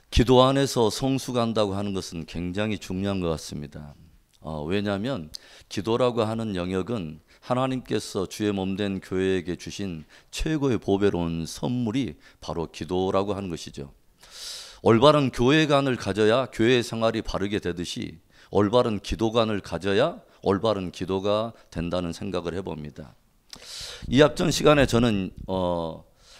기도 안에서 성숙한다고 하는 것은 굉장히 중요한 것 같습니다. 왜냐하면 기도라고 하는 영역은 하나님께서 주의 몸된 교회에게 주신 최고의 보배로운 선물이 바로 기도라고 하는 것이죠. 올바른 교회관을 가져야 교회 생활이 바르게 되듯이 올바른 기도관을 가져야 올바른 기도가 된다는 생각을 해봅니다. 이 앞전 시간에 저는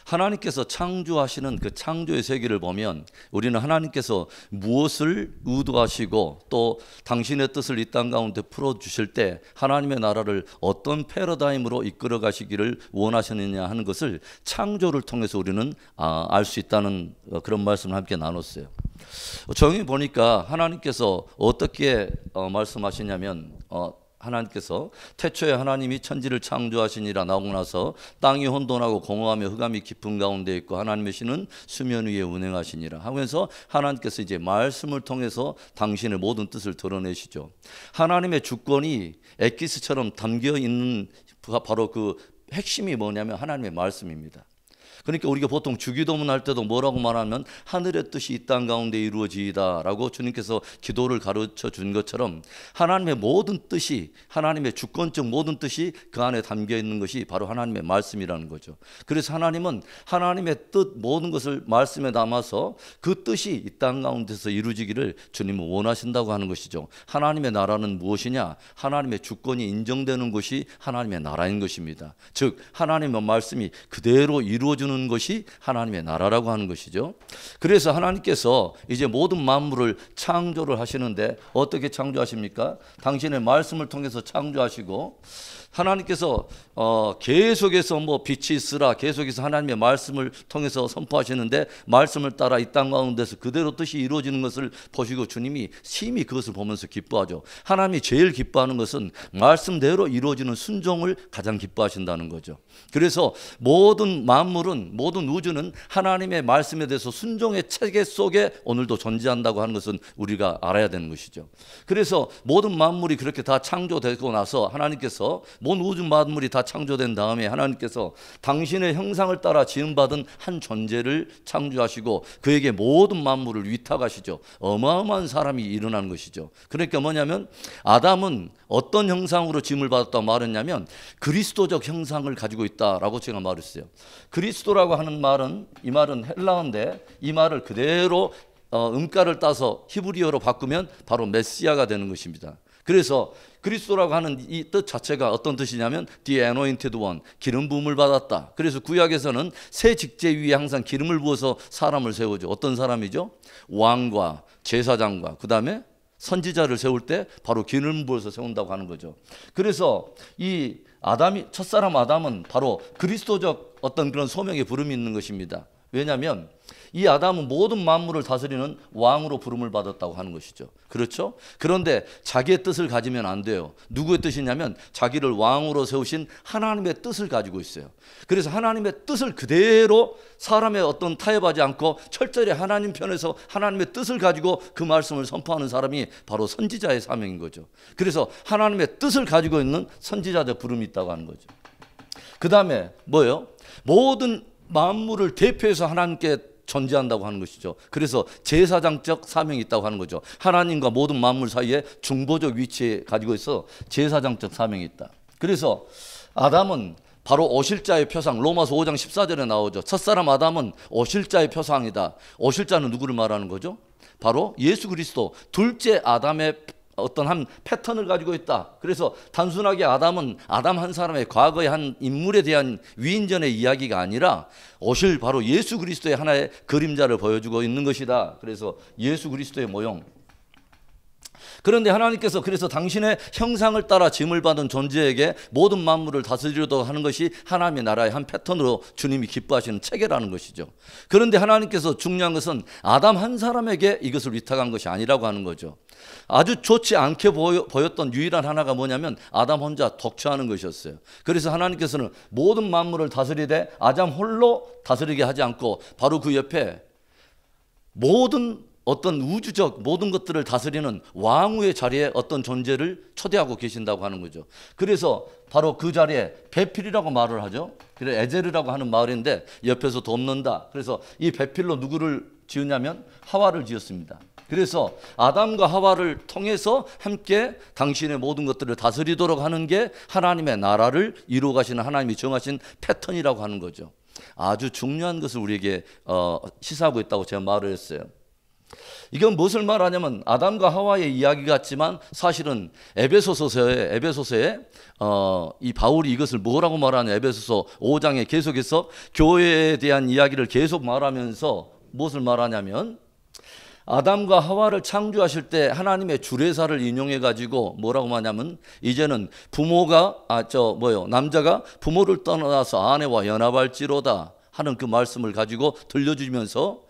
하나님께서 창조하시는 그 창조의 세계를 보면 우리는 하나님께서 무엇을 의도하시고 또 당신의 뜻을 이 땅 가운데 풀어주실 때 하나님의 나라를 어떤 패러다임으로 이끌어 가시기를 원하시느냐 하는 것을 창조를 통해서 우리는 알 수 있다는 그런 말씀을 함께 나눴어요. 정히 보니까 하나님께서 어떻게 말씀하시냐면 하나님께서 태초에 하나님이 천지를 창조하시니라 나오고 나서 땅이 혼돈하고 공허하며 흑암이 깊은 가운데 있고 하나님의 신은 수면 위에 운행하시니라 하면서 하나님께서 이제 말씀을 통해서 당신의 모든 뜻을 드러내시죠. 하나님의 주권이 엑기스처럼 담겨 있는 바로 그 핵심이 뭐냐면 하나님의 말씀입니다. 그러니까 우리가 보통 주기도문 할 때도 뭐라고 말하면 하늘의 뜻이 이 땅 가운데 이루어지이다 라고 주님께서 기도를 가르쳐 준 것처럼 하나님의 모든 뜻이, 하나님의 주권적 모든 뜻이 그 안에 담겨 있는 것이 바로 하나님의 말씀이라는 거죠. 그래서 하나님은 하나님의 뜻 모든 것을 말씀에 담아서 그 뜻이 이 땅 가운데서 이루어지기를 주님은 원하신다고 하는 것이죠. 하나님의 나라는 무엇이냐? 하나님의 주권이 인정되는 것이 하나님의 나라인 것입니다. 즉 하나님의 말씀이 그대로 이루어지는 것이 하나님의 나라라고 하는 것이죠. 그래서 하나님께서 이제 모든 만물을 창조를 하시는데 어떻게 창조하십니까? 당신의 말씀을 통해서 창조하시고 하나님께서 계속해서 빛이 있으라 계속해서 하나님의 말씀을 통해서 선포하시는데 말씀을 따라 이 땅 가운데서 그대로 뜻이 이루어지는 것을 보시고 주님이 심히 그것을 보면서 기뻐하죠. 하나님이 제일 기뻐하는 것은 말씀대로 이루어지는 순종을 가장 기뻐하신다는 거죠. 그래서 모든 만물은, 모든 우주는 하나님의 말씀에 대해서 순종의 체계 속에 오늘도 존재한다고 하는 것은 우리가 알아야 되는 것이죠. 그래서 모든 만물이 그렇게 다 창조되고 나서 하나님께서 모든 우주 만물이 다 창조된 다음에 하나님께서 당신의 형상을 따라 지음받은 한 존재를 창조하시고 그에게 모든 만물을 위탁하시죠. 어마어마한 사람이 일어나는 것이죠. 그러니까 뭐냐면 아담은 어떤 형상으로 지음을 받았다고 말했냐면 그리스도적 형상을 가지고 있다라고 제가 말했어요. 그리스도라고 하는 말은, 이 말은 헬라어인데 이 말을 그대로 음가를 따서 히브리어로 바꾸면 바로 메시아가 되는 것입니다. 그래서 그리스도라고 하는 이 뜻 자체가 어떤 뜻이냐면 The Anointed One, 기름 부음을 받았다. 그래서 구약에서는 새 직제 위에 항상 기름을 부어서 사람을 세우죠. 어떤 사람이죠? 왕과 제사장과 그 다음에 선지자를 세울 때 바로 기름 부어서 세운다고 하는 거죠. 그래서 이 첫사람 아담은 바로 그리스도적 어떤 그런 소명의 부름이 있는 것입니다. 왜냐하면 이 아담은 모든 만물을 다스리는 왕으로 부름을 받았다고 하는 것이죠. 그렇죠? 그런데 자기의 뜻을 가지면 안 돼요. 누구의 뜻이냐면 자기를 왕으로 세우신 하나님의 뜻을 가지고 있어요. 그래서 하나님의 뜻을 그대로 사람의 어떤 타협하지 않고 철저히 하나님 편에서 하나님의 뜻을 가지고 그 말씀을 선포하는 사람이 바로 선지자의 사명인 거죠. 그래서 하나님의 뜻을 가지고 있는 선지자적 부름이 있다고 하는 거죠. 그 다음에 뭐예요? 모든 만물을 대표해서 하나님께 존재한다고 하는 것이죠. 그래서 제사장적 사명이 있다고 하는 거죠. 하나님과 모든 만물 사이에 중보적 위치에 가지고 있어 제사장적 사명이 있다. 그래서 아담은 바로 오실 자의 표상, 로마서 5장 14절에 나오죠. 첫사람 아담은 오실 자의 표상이다. 오실 자는 누구를 말하는 거죠? 바로 예수 그리스도, 둘째 아담의 어떤 한 패턴을 가지고 있다. 그래서 단순하게 아담은 아담 한 사람의 과거의 한 인물에 대한 위인전의 이야기가 아니라 오실 바로 예수 그리스도의 하나의 그림자를 보여주고 있는 것이다. 그래서 예수 그리스도의 모형. 그런데 하나님께서 그래서 당신의 형상을 따라 지음을 받은 존재에게 모든 만물을 다스리려고 하는 것이 하나님의 나라의 한 패턴으로 주님이 기뻐하시는 체계라는 것이죠. 그런데 하나님께서 중요한 것은 아담 한 사람에게 이것을 위탁한 것이 아니라고 하는 거죠. 아주 좋지 않게 보였던 유일한 하나가 뭐냐면 아담 혼자 독처하는 것이었어요. 그래서 하나님께서는 모든 만물을 다스리되 아담 홀로 다스리게 하지 않고 바로 그 옆에 모든 어떤 우주적 모든 것들을 다스리는 왕후의 자리에 어떤 존재를 초대하고 계신다고 하는 거죠. 그래서 바로 그 자리에 베필이라고 말을 하죠. 그래서 에제르라고 하는 마을인데 옆에서 돕는다. 그래서 이 베필로 누구를 지었냐면 하와를 지었습니다. 그래서 아담과 하와를 통해서 함께 당신의 모든 것들을 다스리도록 하는 게 하나님의 나라를 이루어 가시는 하나님이 정하신 패턴이라고 하는 거죠. 아주 중요한 것을 우리에게 시사하고 있다고 제가 말을 했어요. 이건 무엇을 말하냐면 아담과 하와의 이야기 같지만 사실은 에베소서에 이 바울이 이것을 뭐라고 말하냐, 에베소서 5장에 계속해서 교회에 대한 이야기를 계속 말하면서 무엇을 말하냐면 아담과 하와를 창조하실 때 하나님의 주례사를 인용해 가지고 뭐라고 말하냐면 이제는 남자가 부모를 떠나서 아내와 연합할지로다 하는 그 말씀을 가지고 들려주면서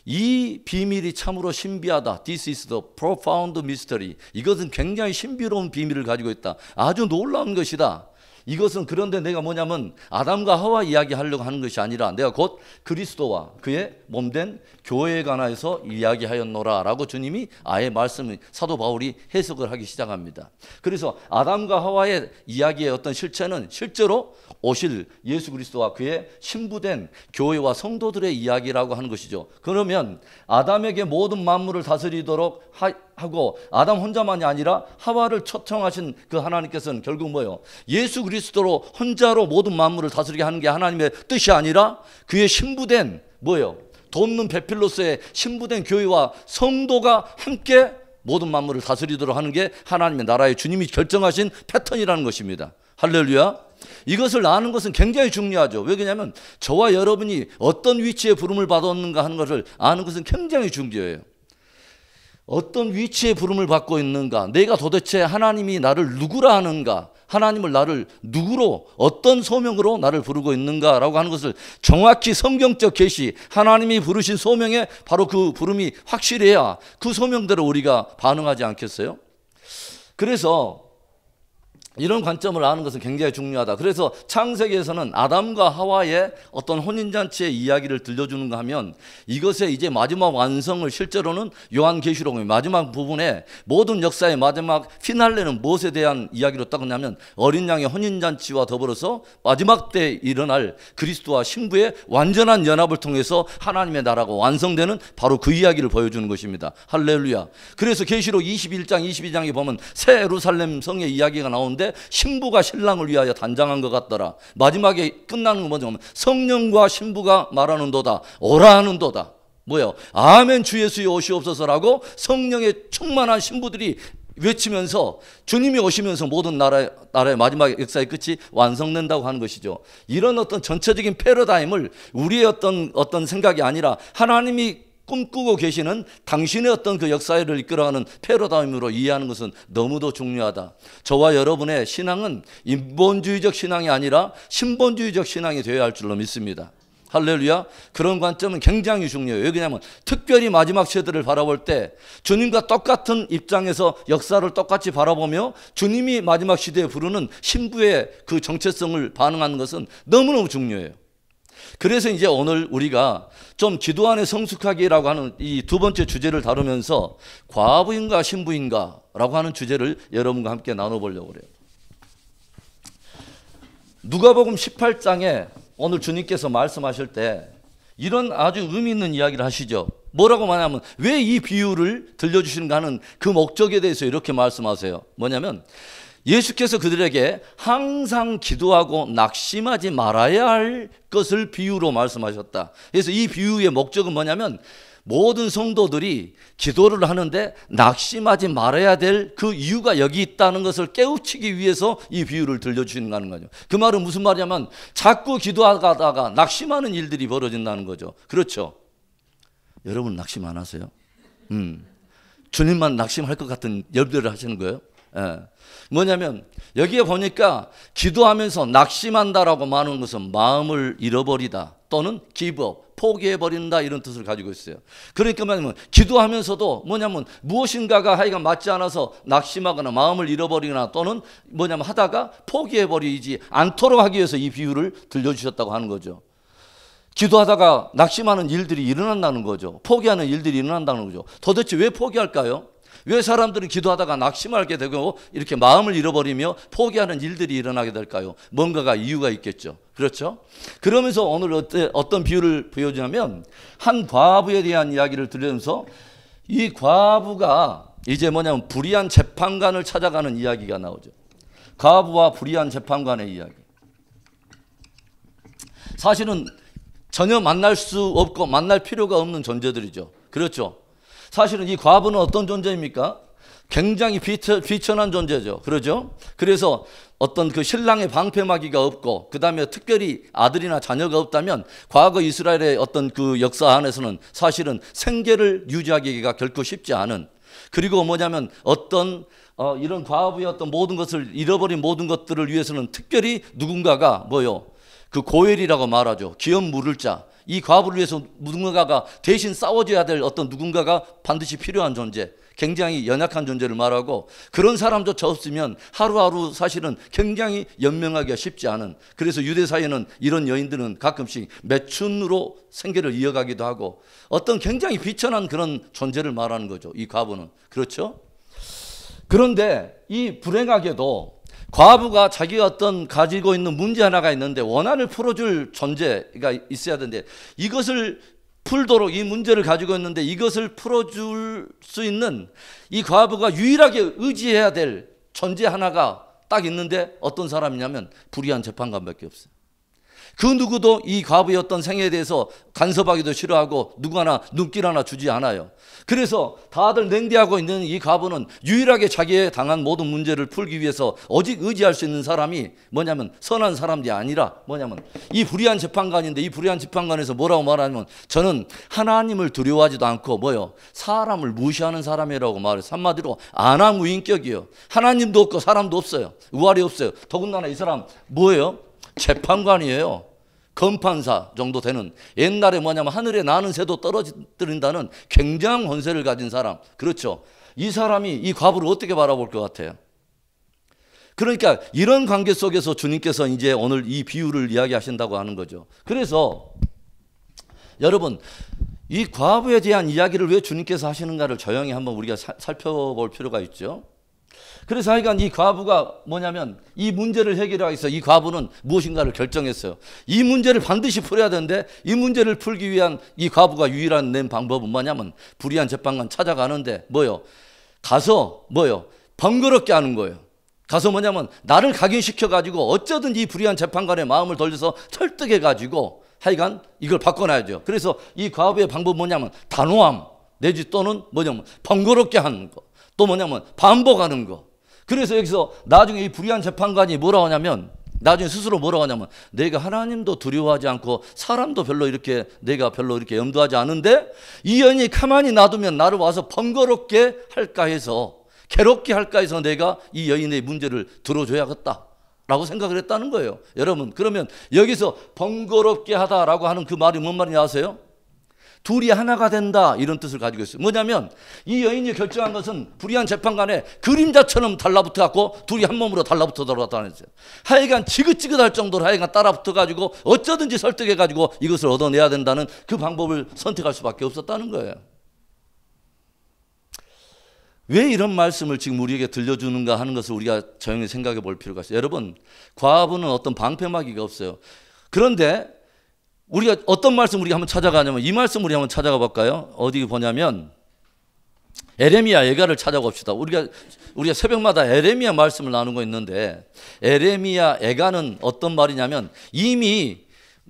이 비밀이 참으로 신비하다. This is the profound mystery. 이것은 굉장히 신비로운 비밀을 가지고 있다. 아주 놀라운 것이다. 이것은 그런데 내가 뭐냐면 아담과 하와 이야기하려고 하는 것이 아니라 내가 곧 그리스도와 그의 몸된 교회에 관하여서 이야기하였노라 라고 주님이 아예 말씀을 사도 바울이 해석을 하기 시작합니다. 그래서 아담과 하와의 이야기의 어떤 실체는 실제로 오실 예수 그리스도와 그의 신부된 교회와 성도들의 이야기라고 하는 것이죠. 그러면 아담에게 모든 만물을 다스리도록 하고 아담 혼자만이 아니라 하와를 초청하신 그 하나님께서는 결국 뭐예요? 예수 그리스도로 혼자로 모든 만물을 다스리게 하는 게 하나님의 뜻이 아니라 그의 신부된 뭐예요? 돕는 베필로스의 신부된 교회와 성도가 함께 모든 만물을 다스리도록 하는 게 하나님의 나라의 주님이 결정하신 패턴이라는 것입니다. 할렐루야. 이것을 아는 것은 굉장히 중요하죠. 왜 그러냐면 저와 여러분이 어떤 위치에 부름을 받았는가 하는 것을 아는 것은 굉장히 중요해요. 어떤 위치에 부름을 받고 있는가, 내가 도대체 하나님이 나를 누구라 하는가, 하나님을 나를 누구로 어떤 소명으로 나를 부르고 있는가라고 하는 것을 정확히 성경적 계시, 하나님이 부르신 소명에 바로 그 부름이 확실해야 그 소명대로 우리가 반응하지 않겠어요? 그래서 이런 관점을 아는 것은 굉장히 중요하다. 그래서 창세기에서는 아담과 하와의 어떤 혼인잔치의 이야기를 들려주는가 하면 이것의 이제 마지막 완성을 실제로는 요한계시록의 마지막 부분에 모든 역사의 마지막 피날레는 무엇에 대한 이야기로 따르냐면 어린 양의 혼인잔치와 더불어서 마지막 때 일어날 그리스도와 신부의 완전한 연합을 통해서 하나님의 나라가 완성되는 바로 그 이야기를 보여주는 것입니다. 할렐루야. 그래서 계시록 21장 22장에 보면 새 예루살렘 성의 이야기가 나오는데 신부가 신랑을 위하여 단장한 것 같더라. 마지막에 끝나는 건 뭐냐면 성령과 신부가 말하는도다, 오라 하는도다. 뭐예요? 아멘 주 예수의 오시옵소서라고 성령의 충만한 신부들이 외치면서 주님이 오시면서 모든 나라의 마지막 역사의 끝이 완성된다고 하는 것이죠. 이런 어떤 전체적인 패러다임을 우리의 어떤 생각이 아니라 하나님이 꿈꾸고 계시는 당신의 어떤 그 역사를 이끌어가는 패러다임으로 이해하는 것은 너무도 중요하다. 저와 여러분의 신앙은 인본주의적 신앙이 아니라 신본주의적 신앙이 되어야 할 줄로 믿습니다. 할렐루야. 그런 관점은 굉장히 중요해요. 왜냐하면 특별히 마지막 세대를 바라볼 때 주님과 똑같은 입장에서 역사를 똑같이 바라보며 주님이 마지막 시대에 부르는 신부의 그 정체성을 반응하는 것은 너무너무 중요해요. 그래서 이제 오늘 우리가 좀 기도 안에 성숙하기라고 하는 이 두 번째 주제를 다루면서 과부인가 신부인가 라고 하는 주제를 여러분과 함께 나눠보려고 그래요. 누가복음 18장에 오늘 주님께서 말씀하실 때 이런 아주 의미 있는 이야기를 하시죠. 뭐라고 말하냐면 왜 이 비유를 들려주시는가 하는 그 목적에 대해서 이렇게 말씀하세요. 뭐냐면 예수께서 그들에게 항상 기도하고 낙심하지 말아야 할 것을 비유로 말씀하셨다. 그래서 이 비유의 목적은 뭐냐면 모든 성도들이 기도를 하는데 낙심하지 말아야 될 그 이유가 여기 있다는 것을 깨우치기 위해서 이 비유를 들려주시는 거죠. 그 말은 무슨 말이냐면 자꾸 기도하다가 낙심하는 일들이 벌어진다는 거죠. 그렇죠? 여러분 낙심 안 하세요? 주님만 낙심할 것 같은 염려를 하시는 거예요? 예. 뭐냐면 여기에 보니까 기도하면서 낙심한다라고 말하는 것은 마음을 잃어버리다 또는 give up, 포기해버린다 이런 뜻을 가지고 있어요. 그러니까 말하면 기도하면서도 뭐냐면 무엇인가가 하여간 맞지 않아서 낙심하거나 마음을 잃어버리거나 또는 뭐냐면 하다가 포기해버리지 않도록 하기 위해서 이 비유를 들려주셨다고 하는 거죠. 기도하다가 낙심하는 일들이 일어난다는 거죠. 포기하는 일들이 일어난다는 거죠. 도대체 왜 포기할까요? 왜 사람들은 기도하다가 낙심하게 되고 이렇게 마음을 잃어버리며 포기하는 일들이 일어나게 될까요? 뭔가가 이유가 있겠죠. 그렇죠? 그러면서 오늘 어떤 비유를 보여주냐면 한 과부에 대한 이야기를 들으면서 이 과부가 이제 뭐냐면 불의한 재판관을 찾아가는 이야기가 나오죠. 과부와 불의한 재판관의 이야기. 사실은 전혀 만날 수 없고 만날 필요가 없는 존재들이죠. 그렇죠? 사실은 이 과부는 어떤 존재입니까? 굉장히 비천한 존재죠. 그러죠? 그래서 어떤 그 신랑의 방패막이가 없고 그 다음에 특별히 아들이나 자녀가 없다면 과거 이스라엘의 어떤 그 역사 안에서는 사실은 생계를 유지하기가 결코 쉽지 않은, 그리고 뭐냐면 어떤 이런 과부의 어떤 모든 것을 잃어버린 모든 것들을 위해서는 특별히 누군가가 뭐요? 그 고엘이라고 말하죠. 기업 물을 자. 이 과부를 위해서 누군가가 대신 싸워줘야 될 어떤 누군가가 반드시 필요한 존재, 굉장히 연약한 존재를 말하고, 그런 사람조차 없으면 하루하루 사실은 굉장히 연명하기가 쉽지 않은, 그래서 유대 사회는 이런 여인들은 가끔씩 매춘으로 생계를 이어가기도 하고 어떤 굉장히 비천한 그런 존재를 말하는 거죠. 이 과부는. 그렇죠? 그런데 이 불행하게도 과부가 자기가 어떤 가지고 있는 문제 하나가 있는데 원한을 풀어줄 존재가 있어야 되는데, 이것을 풀도록 이 문제를 가지고 있는데 이것을 풀어줄 수 있는 이 과부가 유일하게 의지해야 될 존재 하나가 딱 있는데 어떤 사람이냐면 불의한 재판관밖에 없어요. 그 누구도 이 과부의 어떤 생애에 대해서 간섭하기도 싫어하고 누구 하나 눈길 하나 주지 않아요. 그래서 다들 냉대하고 있는 이 과부는 유일하게 자기의 당한 모든 문제를 풀기 위해서 오직 의지할 수 있는 사람이 뭐냐면 선한 사람이 아니라 뭐냐면 이 불의한 재판관인데, 이 불의한 재판관에서 뭐라고 말하냐면 저는 하나님을 두려워하지도 않고 뭐요? 사람을 무시하는 사람이라고 말해요. 한마디로 안하무인격이에요. 하나님도 없고 사람도 없어요. 의활이 없어요. 더군다나 이 사람 뭐예요? 재판관이에요. 검판사 정도 되는, 옛날에 뭐냐면 하늘에 나는 새도 떨어뜨린다는 굉장한 권세를 가진 사람. 그렇죠? 이 사람이 이 과부를 어떻게 바라볼 것 같아요? 그러니까 이런 관계 속에서 주님께서 이제 오늘 이 비유를 이야기하신다고 하는 거죠. 그래서 여러분, 이 과부에 대한 이야기를 왜 주님께서 하시는가를 조용히 한번 우리가 살펴볼 필요가 있죠. 그래서 하여간 이 과부가 뭐냐면 이 문제를 해결하기 위해서 이 과부는 무엇인가를 결정했어요. 이 문제를 반드시 풀어야 되는데 이 문제를 풀기 위한 이 과부가 유일한 낸 방법은 뭐냐면 불의한 재판관 찾아가는데 뭐요? 가서 뭐요? 번거롭게 하는 거예요. 가서 뭐냐면 나를 각인시켜가지고 어쩌든 이 불의한 재판관의 마음을 돌려서 설득해가지고 하여간 이걸 바꿔놔야죠. 그래서 이 과부의 방법은 뭐냐면 단호함 내지 또는 뭐냐면 번거롭게 하는 거, 또 뭐냐면 반복하는 거. 그래서 여기서 나중에 이 불의한 재판관이 뭐라고 하냐면 나중에 스스로 뭐라고 하냐면 내가 하나님도 두려워하지 않고 사람도 별로 이렇게 내가 별로 이렇게 염두하지 않은데 이 여인이 가만히 놔두면 나를 와서 번거롭게 할까 해서, 괴롭게 할까 해서 내가 이 여인의 문제를 들어줘야겠다 라고 생각을 했다는 거예요. 여러분, 그러면 여기서 번거롭게 하다라고 하는 그 말이 뭔 말인지 아세요? 둘이 하나가 된다, 이런 뜻을 가지고 있어요. 뭐냐면 이 여인이 결정한 것은 불의한 재판관에 그림자처럼 달라붙어 갖고 둘이 한 몸으로 달라붙어 들어왔다는 거예요. 하여간 지긋지긋할 정도로 하여간 따라붙어 가지고 어쩌든지 설득해 가지고 이것을 얻어내야 된다는 그 방법을 선택할 수밖에 없었다는 거예요. 왜 이런 말씀을 지금 우리에게 들려주는가 하는 것을 우리가 조용히 생각해 볼 필요가 있어요. 여러분, 과부는 어떤 방패막이가 없어요. 그런데 우리가 어떤 말씀 우리가 한번 찾아가냐면 이 말씀 우리 한번 찾아가 볼까요? 어디 보냐면 에레미야 예가를 찾아봅시다. 우리가 새벽마다 에레미야 말씀을 나누고 있는데 에레미야 예가는 어떤 말이냐면 이미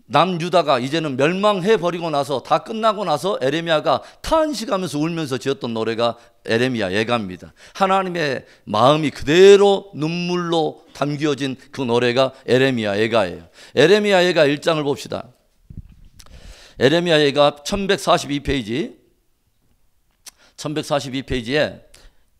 남유다가 이제는 멸망해 버리고 나서 다 끝나고 나서 에레미야가 탄식하면서 울면서 지었던 노래가 에레미야 예가입니다. 하나님의 마음이 그대로 눈물로 담겨진 그 노래가 에레미야 예가예요. 에레미야 예가 1장을 봅시다. 에레미야 예가 1142페이지에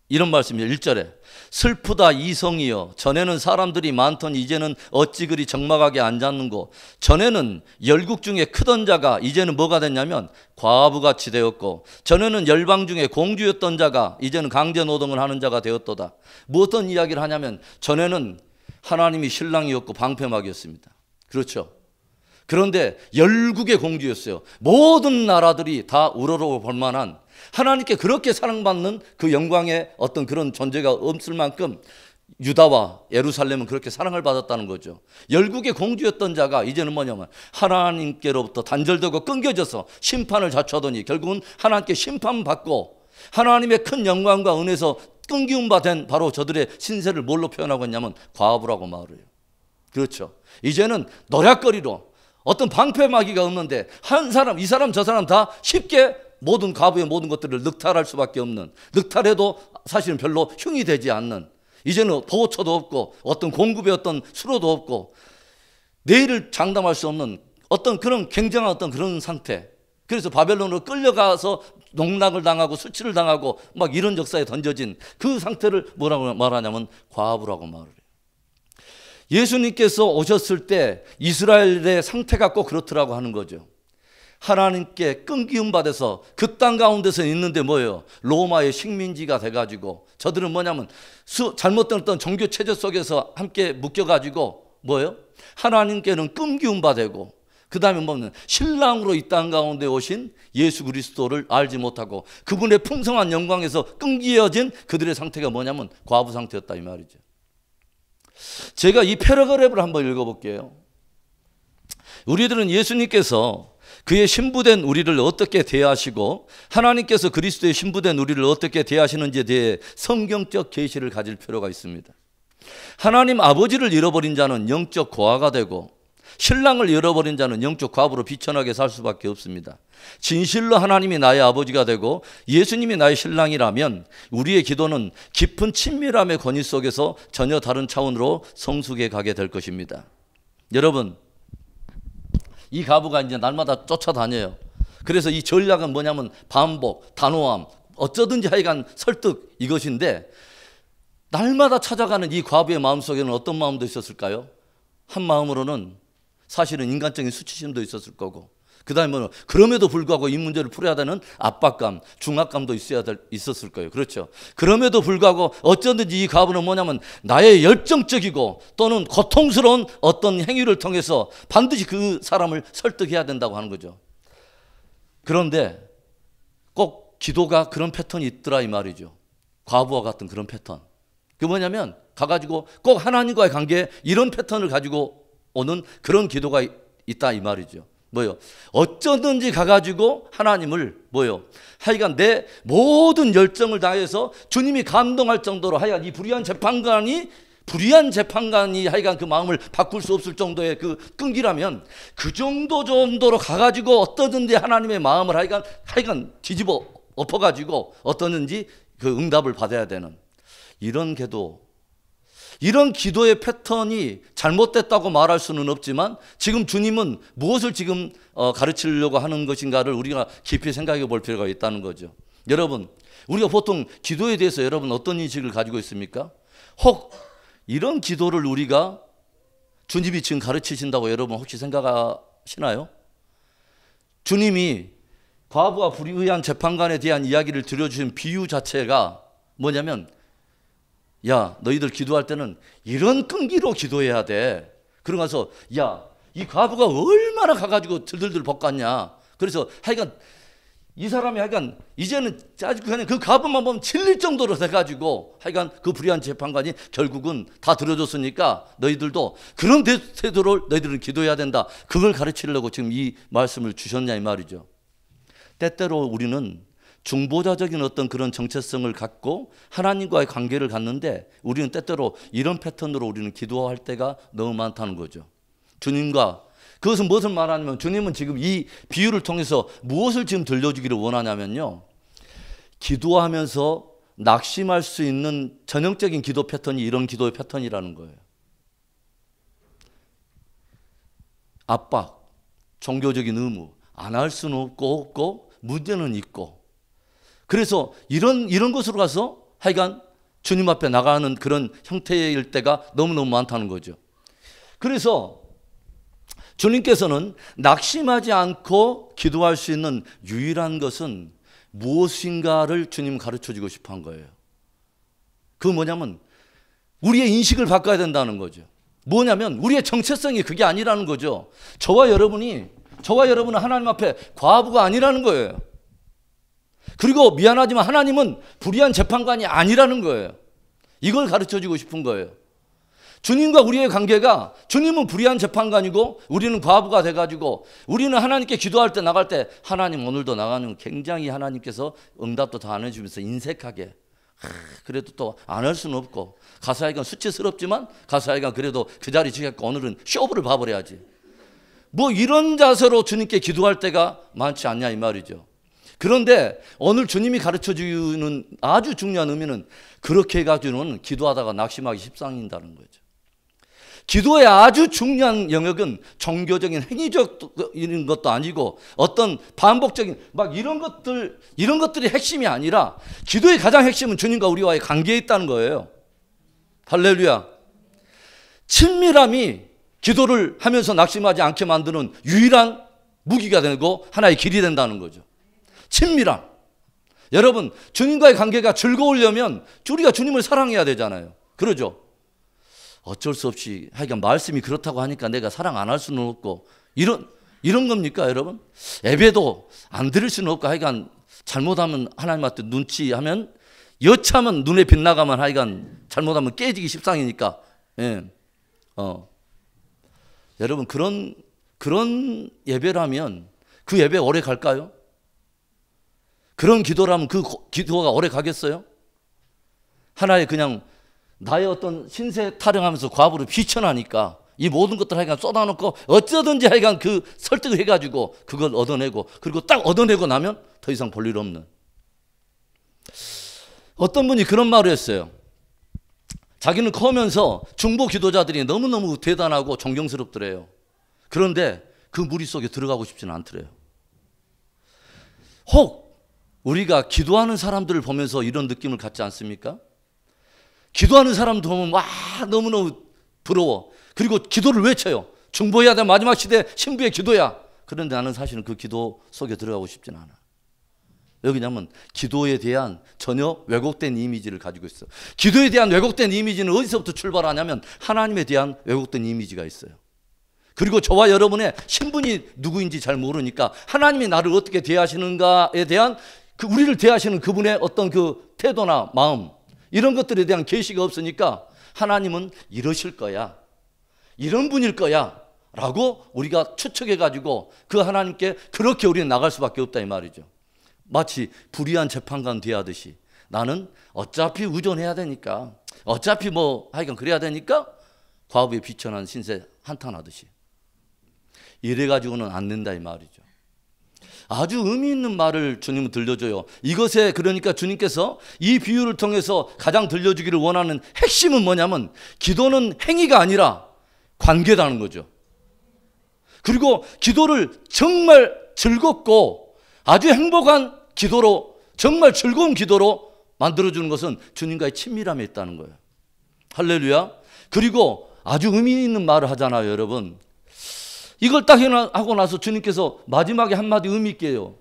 이런 말씀이에요. 1절에 슬프다 이성이여, 전에는 사람들이 많더니 이제는 어찌 그리 적막하게 앉았는고. 전에는 열국 중에 크던 자가 이제는 뭐가 됐냐면 과부같이 되었고, 전에는 열방 중에 공주였던 자가 이제는 강제 노동을 하는 자가 되었도다. 무엇떤 이야기를 하냐면 전에는 하나님이 신랑이었고 방패막이었습니다. 그렇죠? 그런데 열국의 공주였어요. 모든 나라들이 다 우러러볼 만한, 하나님께 그렇게 사랑받는 그 영광의 어떤 그런 존재가 없을 만큼 유다와 예루살렘은 그렇게 사랑을 받았다는 거죠. 열국의 공주였던 자가 이제는 뭐냐면 하나님께로부터 단절되고 끊겨져서 심판을 자초하더니 결국은 하나님께 심판받고 하나님의 큰 영광과 은혜에서 끊기운 바 된 바로 저들의 신세를 뭘로 표현하고 있냐면 과부라고 말을 해요. 그렇죠. 이제는 노략거리로 어떤 방패막이가 없는데 한 사람, 이 사람, 저 사람 다 쉽게 모든 과부의 모든 것들을 늑탈할 수밖에 없는, 늑탈해도 사실은 별로 흉이 되지 않는, 이제는 보호처도 없고 어떤 공급의 어떤 수로도 없고 내일을 장담할 수 없는 어떤 그런 굉장한 어떤 그런 상태. 그래서 바벨론으로 끌려가서 농락을 당하고 수치를 당하고 막 이런 역사에 던져진 그 상태를 뭐라고 말하냐면 과부라고 말을 해요. 예수님께서 오셨을 때 이스라엘의 상태가 꼭 그렇더라고 하는 거죠. 하나님께 끊기움 받아서 그 땅 가운데서 있는데 뭐예요? 로마의 식민지가 돼가지고 저들은 뭐냐면 잘못된 어떤 종교 체제 속에서 함께 묶여가지고 뭐예요? 하나님께는 끊기움 받고 그 다음에 뭐냐면 신랑으로 이 땅 가운데 오신 예수 그리스도를 알지 못하고 그분의 풍성한 영광에서 끊겨진 그들의 상태가 뭐냐면 과부 상태였다 이 말이죠. 제가 이 패러그래프를 한번 읽어볼게요. 우리들은 예수님께서 그의 신부된 우리를 어떻게 대하시고 하나님께서 그리스도의 신부된 우리를 어떻게 대하시는지에 대해 성경적 계시를 가질 필요가 있습니다. 하나님 아버지를 잃어버린 자는 영적 고아가 되고 신랑을 잃어버린 자는 영적 과부로 비천하게 살 수밖에 없습니다. 진실로 하나님이 나의 아버지가 되고 예수님이 나의 신랑이라면 우리의 기도는 깊은 친밀함의 권위 속에서 전혀 다른 차원으로 성숙해 가게 될 것입니다. 여러분, 이 과부가 이제 날마다 쫓아다녀요. 그래서 이 전략은 뭐냐면 반복, 단호함, 어쩌든지 하여간 설득 이것인데 날마다 찾아가는 이 과부의 마음속에는 어떤 마음도 있었을까요? 한 마음으로는 사실은 인간적인 수치심도 있었을 거고 그 다음에 그럼에도 불구하고 이 문제를 풀어야 되는 압박감, 중압감도 있었을 거예요. 그렇죠. 그럼에도 불구하고 어쩌든지 이 과부는 뭐냐면 나의 열정적이고 또는 고통스러운 어떤 행위를 통해서 반드시 그 사람을 설득해야 된다고 하는 거죠. 그런데 꼭 기도가 그런 패턴이 있더라 이 말이죠. 과부와 같은 그런 패턴. 그게 뭐냐면 가가지고 꼭 하나님과의 관계에 이런 패턴을 가지고 오는 그런 기도가 있다 이 말이죠. 뭐요? 어쩌든지 가가지고 하나님을 뭐요? 하여간 내 모든 열정을 다해서 주님이 감동할 정도로 하여간 이 불의한 재판관이 하여간 그 마음을 바꿀 수 없을 정도의 그 끈기라면 그 정도로 가가지고 어떠든지 하나님의 마음을 하여간 뒤집어 엎어가지고 어떠든지 그 응답을 받아야 되는 이런 기도. 이런 기도의 패턴이 잘못됐다고 말할 수는 없지만 지금 주님은 무엇을 지금 가르치려고 하는 것인가를 우리가 깊이 생각해 볼 필요가 있다는 거죠. 여러분, 우리가 보통 기도에 대해서 여러분 어떤 인식을 가지고 있습니까? 혹 이런 기도를 우리가 주님이 지금 가르치신다고 여러분 혹시 생각하시나요? 주님이 과부와 불의한 재판관에 대한 이야기를 들려주신 비유 자체가 뭐냐면 야, 너희들 기도할 때는 이런 끈기로 기도해야 돼. 그러면서 야, 이 과부가 얼마나 가가지고 들들들 볶았냐. 그래서 하여간 이 사람이 하여간 이제는 그냥 그 과부만 보면 질릴 정도로 돼가지고 하여간 그 불의한 재판관이 결국은 다 들어줬으니까 너희들도 그런 태도로 너희들은 기도해야 된다. 그걸 가르치려고 지금 이 말씀을 주셨냐 이 말이죠. 때때로 우리는 중보자적인 어떤 그런 정체성을 갖고 하나님과의 관계를 갖는데 우리는 때때로 이런 패턴으로 우리는 기도할 때가 너무 많다는 거죠. 주님과 그것은 무엇을 말하냐면 주님은 지금 이 비유를 통해서 무엇을 지금 들려주기를 원하냐면요. 기도하면서 낙심할 수 있는 전형적인 기도 패턴이 이런 기도의 패턴이라는 거예요. 압박, 종교적인 의무, 안 할 수는 없고 문제는 있고 그래서 이런 것으로 가서 하여간 주님 앞에 나가는 그런 형태일 때가 너무너무 많다는 거죠. 그래서 주님께서는 낙심하지 않고 기도할 수 있는 유일한 것은 무엇인가를 주님 가르쳐주고 싶어 한 거예요. 그건 뭐냐면 우리의 인식을 바꿔야 된다는 거죠. 뭐냐면 우리의 정체성이 그게 아니라는 거죠. 저와 여러분은 하나님 앞에 과부가 아니라는 거예요. 그리고 미안하지만 하나님은 불의한 재판관이 아니라는 거예요. 이걸 가르쳐주고 싶은 거예요. 주님과 우리의 관계가, 주님은 불의한 재판관이고 우리는 과부가 돼가지고 우리는 하나님께 기도할 때 나갈 때 하나님 오늘도 나가는 굉장히 하나님께서 응답도 다 안 해주면서 인색하게, 그래도 또 안 할 수는 없고, 가서 하여간 수치스럽지만 가서 하여간 그래도 그 자리 지켰고 오늘은 쇼부를 봐버려야지, 뭐 이런 자세로 주님께 기도할 때가 많지 않냐 이 말이죠. 그런데 오늘 주님이 가르쳐주는 아주 중요한 의미는 그렇게 해가지고는 기도하다가 낙심하기 십상인다는 거죠. 기도의 아주 중요한 영역은 종교적인 행위적인 것도 아니고 어떤 반복적인 막 이런 것들이 핵심이 아니라 기도의 가장 핵심은 주님과 우리와의 관계에 있다는 거예요. 할렐루야. 친밀함이 기도를 하면서 낙심하지 않게 만드는 유일한 무기가 되고 하나의 길이 된다는 거죠. 친밀함. 여러분, 주님과의 관계가 즐거우려면 우리가 주님을 사랑해야 되잖아요. 그러죠? 어쩔 수 없이 하여간 말씀이 그렇다고 하니까 내가 사랑 안 할 수는 없고 이런 겁니까 여러분? 예배도 안 드릴 수는 없고 하여간 잘못하면 하나님한테 눈치하면 여차하면 눈에 빗나가면 하여간 잘못하면 깨지기 십상이니까. 예. 여러분 그런 예배라면 그 예배 오래 갈까요? 그런 기도라면 그 기도가 오래 가겠어요? 하나의 그냥 나의 어떤 신세 타령하면서 과부를 비천하니까 이 모든 것들 하여간 쏟아놓고 어쩌든지 하여간 그 설득을 해가지고 그걸 얻어내고, 그리고 딱 얻어내고 나면 더 이상 볼 일 없는. 어떤 분이 그런 말을 했어요. 자기는 커면서 중보 기도자들이 너무너무 대단하고 존경스럽더래요. 그런데 그 무리 속에 들어가고 싶지는 않더래요. 혹 우리가 기도하는 사람들을 보면서 이런 느낌을 갖지 않습니까? 기도하는 사람도 보면 와 너무너무 부러워. 그리고 기도를 외쳐요. 중보해야 돼. 마지막 시대 신부의 기도야. 그런데 나는 사실은 그 기도 속에 들어가고 싶진 않아. 왜냐하면 기도에 대한 전혀 왜곡된 이미지를 가지고 있어. 기도에 대한 왜곡된 이미지는 어디서부터 출발하냐면 하나님에 대한 왜곡된 이미지가 있어요. 그리고 저와 여러분의 신분이 누구인지 잘 모르니까 하나님이 나를 어떻게 대하시는가에 대한 우리를 대하시는 그분의 어떤 그 태도나 마음, 이런 것들에 대한 계시가 없으니까 하나님은 이러실 거야, 이런 분일 거야 라고 우리가 추측해가지고 그 하나님께 그렇게 우리는 나갈 수밖에 없다 이 말이죠. 마치 불의한 재판관 대하듯이 나는 어차피 의존해야 되니까, 어차피 뭐 하여간 그래야 되니까 과부에 비천한 신세 한탄하듯이 이래가지고는 안 된다 이 말이죠. 아주 의미 있는 말을 주님은 들려줘요. 이것에 그러니까 주님께서 이 비유를 통해서 가장 들려주기를 원하는 핵심은 뭐냐면 기도는 행위가 아니라 관계라는 거죠. 그리고 기도를 정말 즐겁고 아주 행복한 기도로, 정말 즐거운 기도로 만들어주는 것은 주님과의 친밀함에 있다는 거예요. 할렐루야. 그리고 아주 의미 있는 말을 하잖아요 여러분. 이걸 딱 하고 나서 주님께서 마지막에 한마디 의미 있게 해요.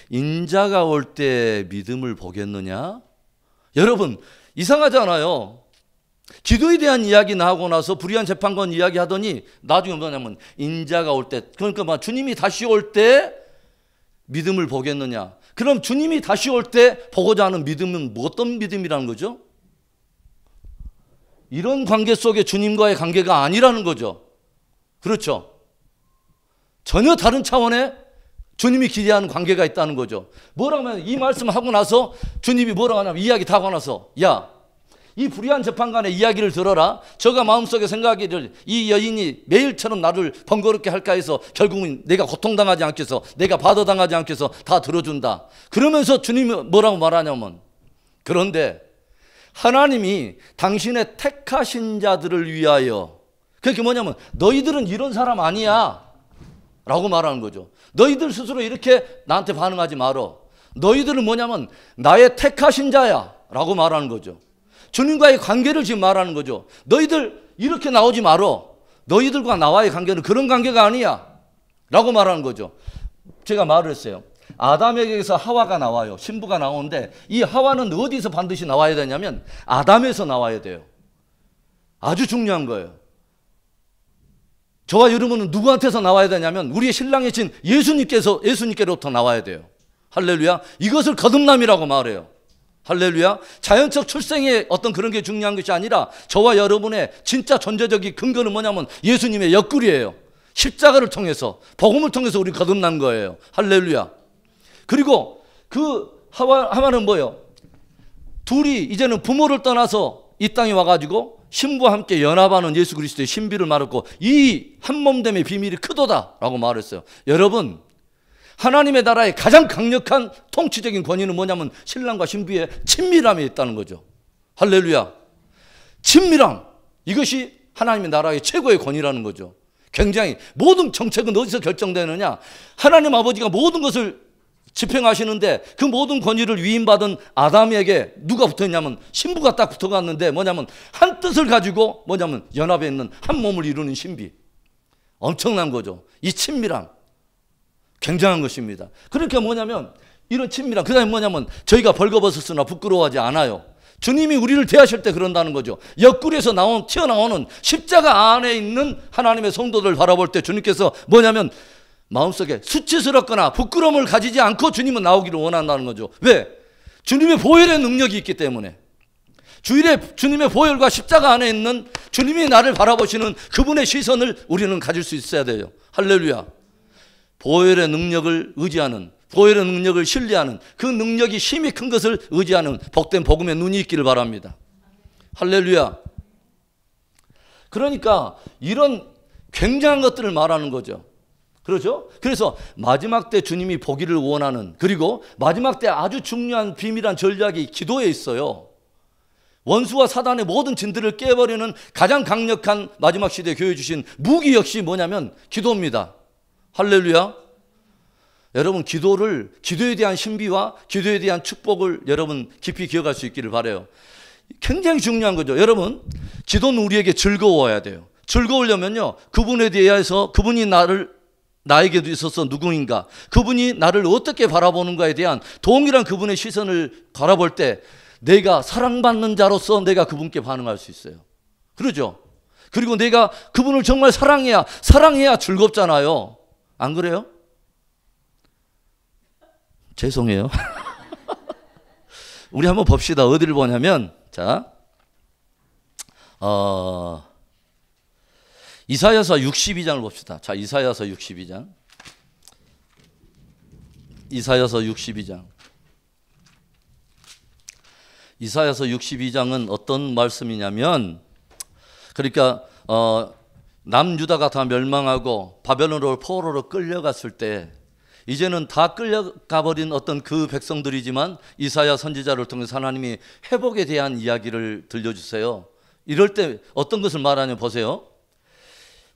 인자가 올 때 믿음을 보겠느냐? 여러분 이상하잖아요. 기도에 대한 이야기나 하고 나서 불의한 재판관 이야기 하더니 나중에 뭐냐면 인자가 올 때, 그러니까 주님이 다시 올 때 믿음을 보겠느냐? 그럼 주님이 다시 올 때 보고자 하는 믿음은 어떤 믿음이라는 거죠? 이런 관계 속에 주님과의 관계가 아니라는 거죠. 그렇죠? 전혀 다른 차원의 주님이 기대하는 관계가 있다는 거죠. 뭐라고 하면 이 말씀 하고 나서 주님이 뭐라고 하냐면 이야기 다 하고 나서 야, 이 불의한 재판관의 이야기를 들어라. 저가 마음속에 생각하기를 이 여인이 매일처럼 나를 번거롭게 할까 해서 결국은 내가 고통당하지 않게 해서, 내가 받아당하지 않게 해서 다 들어준다. 그러면서 주님이 뭐라고 말하냐면, 그런데 하나님이 당신의 택하신 자들을 위하여, 그게 뭐냐면 너희들은 이런 사람 아니야 라고 말하는 거죠. 너희들 스스로 이렇게 나한테 반응하지 말어. 너희들은 뭐냐면 나의 택하신 자야 라고 말하는 거죠. 주님과의 관계를 지금 말하는 거죠. 너희들 이렇게 나오지 말어. 너희들과 나와의 관계는 그런 관계가 아니야 라고 말하는 거죠. 제가 말을 했어요. 아담에게서 하와가 나와요. 신부가 나오는데 이 하와는 어디서 반드시 나와야 되냐면 아담에서 나와야 돼요. 아주 중요한 거예요. 저와 여러분은 누구한테서 나와야 되냐면 우리의 신랑이신 예수님께로부터 나와야 돼요. 할렐루야. 이것을 거듭남이라고 말해요. 할렐루야. 자연적 출생의 어떤 그런 게 중요한 것이 아니라 저와 여러분의 진짜 존재적인 근거는 뭐냐면 예수님의 옆구리예요. 십자가를 통해서, 복음을 통해서 우리 거듭난 거예요. 할렐루야. 그리고 그 하와는 뭐예요? 둘이 이제는 부모를 떠나서 이 땅에 와가지고 신부와 함께 연합하는 예수 그리스도의 신비를 말했고, 이 한몸됨의 비밀이 크도다라고 말했어요. 여러분, 하나님의 나라의 가장 강력한 통치적인 권위는 뭐냐면 신랑과 신부의 친밀함에 있다는 거죠. 할렐루야. 친밀함, 이것이 하나님의 나라의 최고의 권위라는 거죠. 굉장히 모든 정책은 어디서 결정되느냐? 하나님 아버지가 모든 것을 집행하시는데 그 모든 권위를 위임받은 아담에게 누가 붙어있냐면 신부가 딱 붙어갔는데 뭐냐면 한 뜻을 가지고 뭐냐면 연합해 있는 한 몸을 이루는 신비. 엄청난 거죠. 이 친밀함 굉장한 것입니다. 그러니까 뭐냐면 이런 친밀함, 그 다음에 뭐냐면 저희가 벌거벗었으나 부끄러워하지 않아요. 주님이 우리를 대하실 때 그런다는 거죠. 옆구리에서 튀어나오는 십자가 안에 있는 하나님의 성도들 바라볼 때 주님께서 뭐냐면 마음속에 수치스럽거나 부끄러움을 가지지 않고 주님은 나오기를 원한다는 거죠. 왜? 주님의 보혈의 능력이 있기 때문에. 주님의 보혈과 십자가 안에 있는 주님이 나를 바라보시는 그분의 시선을 우리는 가질 수 있어야 돼요. 할렐루야. 보혈의 능력을 의지하는, 보혈의 능력을 신뢰하는, 그 능력이 힘이 큰 것을 의지하는 복된 복음의 눈이 있기를 바랍니다. 할렐루야. 그러니까 이런 굉장한 것들을 말하는 거죠. 그렇죠? 그래서 마지막 때 주님이 보기를 원하는, 그리고 마지막 때 아주 중요한 비밀한 전략이 기도에 있어요. 원수와 사단의 모든 진들을 깨버리는 가장 강력한 마지막 시대에 교회 주신 무기 역시 뭐냐면 기도입니다. 할렐루야. 여러분, 기도에 대한 신비와 기도에 대한 축복을 여러분 깊이 기억할 수 있기를 바라요. 굉장히 중요한 거죠. 여러분, 기도는 우리에게 즐거워야 돼요. 즐거우려면요, 그분에 대해서, 그분이 나에게도 있어서 누구인가, 그분이 나를 어떻게 바라보는가에 대한 동일한 그분의 시선을 바라볼 때 내가 사랑받는 자로서 내가 그분께 반응할 수 있어요. 그러죠? 그리고 내가 그분을 정말 사랑해야 즐겁잖아요. 안 그래요? 죄송해요. 우리 한번 봅시다. 어디를 보냐면, 자, 이사야서 62장을 봅시다. 자, 이사야서 62장. 이사야서 62장. 이사야서 62장은 어떤 말씀이냐면, 그러니까 남유다가 다 멸망하고 바벨론으로 포로로 끌려갔을 때 이제는 다 끌려가 버린 어떤 그 백성들이지만 이사야 선지자를 통해서 하나님이 회복에 대한 이야기를 들려주세요. 이럴 때 어떤 것을 말하냐 보세요.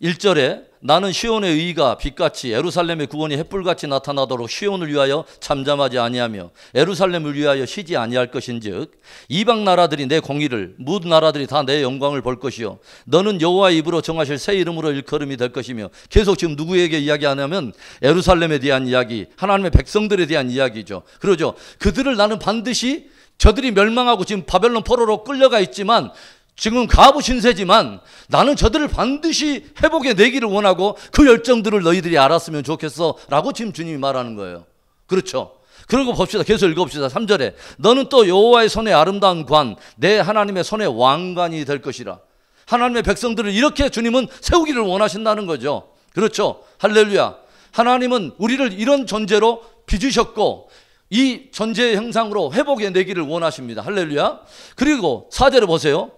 1절에 나는 시온의 의가 빛같이 예루살렘의 구원이 햇불같이 나타나도록 시온을 위하여 잠잠하지 아니하며 예루살렘을 위하여 쉬지 아니할 것인즉 이방 나라들이 내 공의를 모든 나라들이 다 내 영광을 볼 것이요 너는 여호와의 입으로 정하실 새 이름으로 일컬음이 될 것이며, 계속 지금 누구에게 이야기하냐면 예루살렘에 대한 이야기, 하나님의 백성들에 대한 이야기죠. 그러죠. 그들을 나는 반드시, 저들이 멸망하고 지금 바벨론 포로로 끌려가 있지만 지금 가부 신세지만 나는 저들을 반드시 회복해 내기를 원하고 그 열정들을 너희들이 알았으면 좋겠어 라고 지금 주님이 말하는 거예요. 그렇죠. 그리고 봅시다. 계속 읽어봅시다. 3절에 너는 또 여호와의 손에 아름다운 관, 내 하나님의 손에 왕관이 될 것이라. 하나님의 백성들을 이렇게 주님은 세우기를 원하신다는 거죠. 그렇죠. 할렐루야. 하나님은 우리를 이런 존재로 빚으셨고 이 존재의 형상으로 회복해 내기를 원하십니다. 할렐루야. 그리고 4절에 보세요.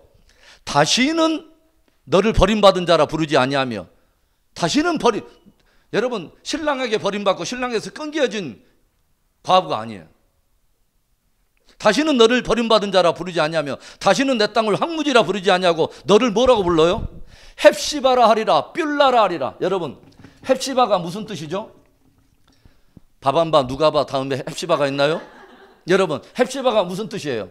다시는 너를 버림받은 자라 부르지 아니하며, 다시는 여러분, 신랑에게 버림받고 신랑에서 끊겨진 과부가 아니에요. 다시는 너를 버림받은 자라 부르지 아니하며 다시는 내 땅을 황무지라 부르지 아니하고 너를 뭐라고 불러요? 헵시바라 하리라, 뷸라라 하리라. 여러분, 헵시바가 무슨 뜻이죠? 바밤바 누가바 다음에 헵시바가 있나요? 여러분, 헵시바가 무슨 뜻이에요?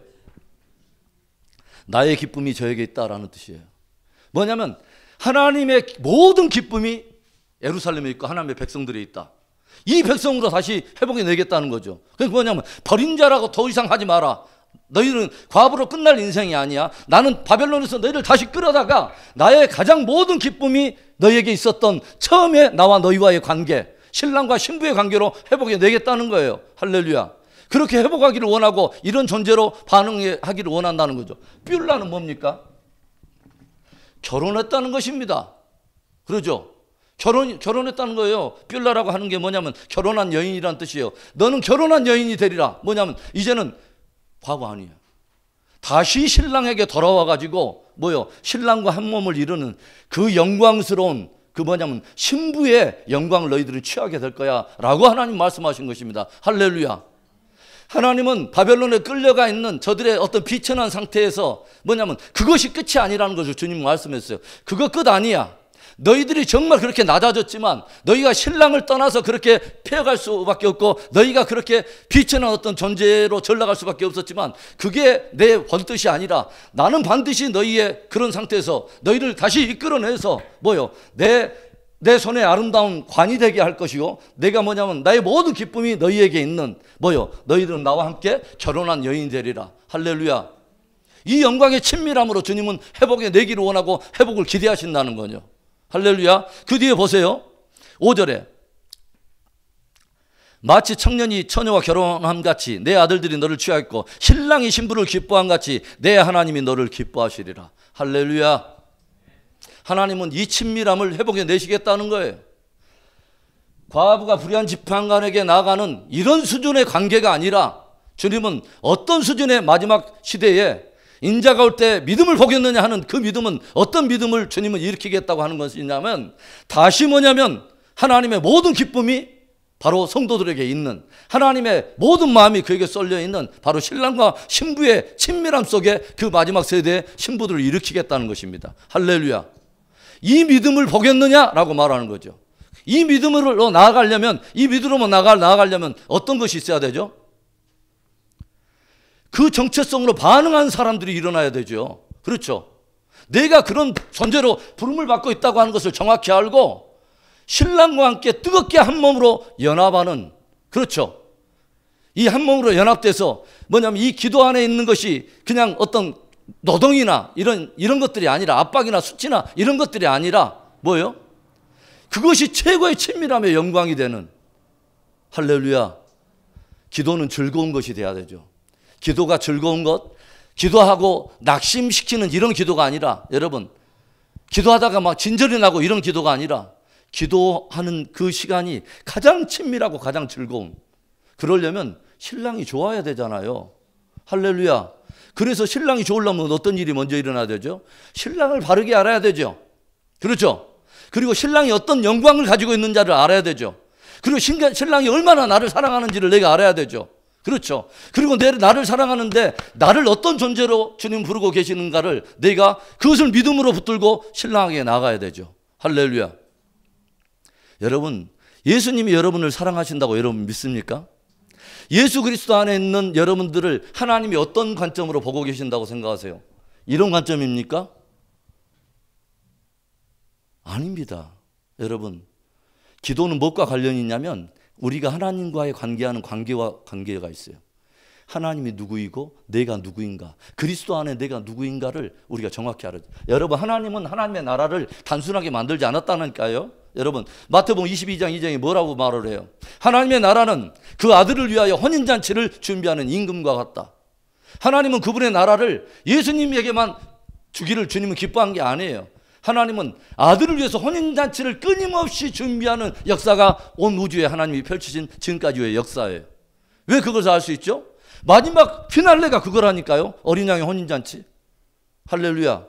나의 기쁨이 저에게 있다라는 뜻이에요. 뭐냐면 하나님의 모든 기쁨이 예루살렘에 있고 하나님의 백성들에 있다. 이 백성으로 다시 회복해 내겠다는 거죠. 그게 뭐냐면 버린 자라고 더 이상 하지 마라. 너희는 과부로 끝날 인생이 아니야. 나는 바벨론에서 너희를 다시 끌어다가 나의 가장 모든 기쁨이 너희에게 있었던 처음에 나와 너희와의 관계, 신랑과 신부의 관계로 회복해 내겠다는 거예요. 할렐루야. 그렇게 회복하기를 원하고 이런 존재로 반응하기를 원한다는 거죠. 뷸라는 뭡니까? 결혼했다는 것입니다. 그러죠? 결혼했다는 거예요. 뷸라라고 하는 게 뭐냐면 결혼한 여인이란 뜻이에요. 너는 결혼한 여인이 되리라. 뭐냐면 이제는 과거 아니에요. 다시 신랑에게 돌아와가지고 신랑과 한 몸을 이루는 그 영광스러운 뭐냐면 신부의 영광을 너희들은 취하게 될 거야 라고 하나님 말씀하신 것입니다. 할렐루야. 하나님은 바벨론에 끌려가 있는 저들의 어떤 비천한 상태에서 뭐냐면 그것이 끝이 아니라는 것을 주님 말씀했어요. 그거 끝 아니야. 너희들이 정말 그렇게 낮아졌지만 너희가 신랑을 떠나서 그렇게 패어갈 수밖에 없고 너희가 그렇게 비천한 어떤 존재로 전락할 수밖에 없었지만 그게 내 본뜻이 아니라 나는 반드시 너희의 그런 상태에서 너희를 다시 이끌어내서 내 손에 아름다운 관이 되게 할 것이고 내가 뭐냐면 나의 모든 기쁨이 너희에게 있는 너희들은 나와 함께 결혼한 여인이 되리라. 할렐루야. 이 영광의 친밀함으로 주님은 회복에 내기를 원하고 회복을 기대하신다는 거죠. 할렐루야. 그 뒤에 보세요. 5절에 마치 청년이 처녀와 결혼함 같이 내 아들들이 너를 취하였고 신랑이 신부를 기뻐함 같이 내 하나님이 너를 기뻐하시리라. 할렐루야. 하나님은 이 친밀함을 회복해 내시겠다는 거예요. 과부가 불의한 지판관에게 나아가는 이런 수준의 관계가 아니라 주님은 어떤 수준의 마지막 시대에 인자가 올 때 믿음을 보겠느냐 하는 그 믿음은 어떤 믿음을 주님은 일으키겠다고 하는 것이냐면 다시 뭐냐면 하나님의 모든 기쁨이 바로 성도들에게 있는 하나님의 모든 마음이 그에게 쏠려 있는 바로 신랑과 신부의 친밀함 속에 그 마지막 세대의 신부들을 일으키겠다는 것입니다. 할렐루야. 이 믿음을 보겠느냐라고 말하는 거죠. 이 믿음으로 나아가려면 이 믿음으로 나아가려면 어떤 것이 있어야 되죠? 그 정체성으로 반응한 사람들이 일어나야 되죠. 그렇죠. 내가 그런 존재로 부름을 받고 있다고 하는 것을 정확히 알고 신랑과 함께 뜨겁게 한 몸으로 연합하는 그렇죠. 이 한 몸으로 연합돼서 뭐냐면 이 기도 안에 있는 것이 그냥 어떤 노동이나 이런 것들이 아니라 압박이나 수치나 이런 것들이 아니라 뭐예요? 그것이 최고의 친밀함의 영광이 되는 할렐루야. 기도는 즐거운 것이 돼야 되죠. 기도가 즐거운 것, 기도하고 낙심시키는 이런 기도가 아니라 여러분 기도하다가 막 진절이 나고 이런 기도가 아니라 기도하는 그 시간이 가장 친밀하고 가장 즐거운 그러려면 신랑이 좋아야 되잖아요. 할렐루야. 그래서 신랑이 좋으려면 어떤 일이 먼저 일어나야 되죠? 신랑을 바르게 알아야 되죠. 그렇죠. 그리고 신랑이 어떤 영광을 가지고 있는지를 알아야 되죠. 그리고 신랑이 얼마나 나를 사랑하는지를 내가 알아야 되죠. 그렇죠. 그리고 나를 사랑하는데 나를 어떤 존재로 주님 부르고 계시는가를 내가 그것을 믿음으로 붙들고 신랑에게 나가야 되죠. 할렐루야. 여러분, 예수님이 여러분을 사랑하신다고 여러분 믿습니까? 예수 그리스도 안에 있는 여러분들을 하나님이 어떤 관점으로 보고 계신다고 생각하세요? 이런 관점입니까? 아닙니다. 여러분, 기도는 무엇과 관련이 있냐면 우리가 하나님과의 관계하는 관계와 관계가 있어요. 하나님이 누구이고 내가 누구인가, 그리스도 안에 내가 누구인가를 우리가 정확히 알아야 돼요. 여러분, 하나님은 하나님의 나라를 단순하게 만들지 않았다니까요. 여러분, 마태복음 22장 2장에 뭐라고 말을 해요? 하나님의 나라는 그 아들을 위하여 혼인잔치를 준비하는 임금과 같다. 하나님은 그분의 나라를 예수님에게만 주기를 주님은 기뻐한 게 아니에요. 하나님은 아들을 위해서 혼인잔치를 끊임없이 준비하는 역사가 온 우주에 하나님이 펼치신 지금까지의 역사예요. 왜 그것을 알 수 있죠? 마지막 피날레가 그거라니까요. 어린 양의 혼인잔치. 할렐루야.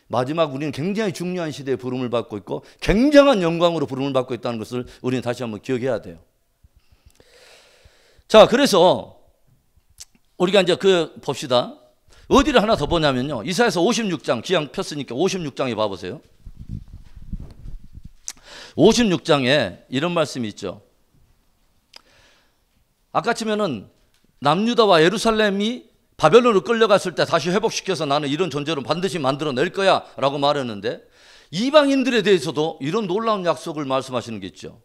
마지막 우리는 굉장히 중요한 시대에 부름을 받고 있고 굉장한 영광으로 부름을 받고 있다는 것을 우리는 다시 한번 기억해야 돼요. 자, 그래서 우리가 이제 봅시다. 어디를 하나 더 보냐면요. 이사야서 56장, 기왕 폈으니까 56장에 봐보세요. 56장에 이런 말씀이 있죠. 아까 치면은 남유다와 예루살렘이 바벨론으로 끌려갔을 때 다시 회복시켜서 나는 이런 존재로 반드시 만들어낼 거야 라고 말했는데 이방인들에 대해서도 이런 놀라운 약속을 말씀하시는 게 있죠.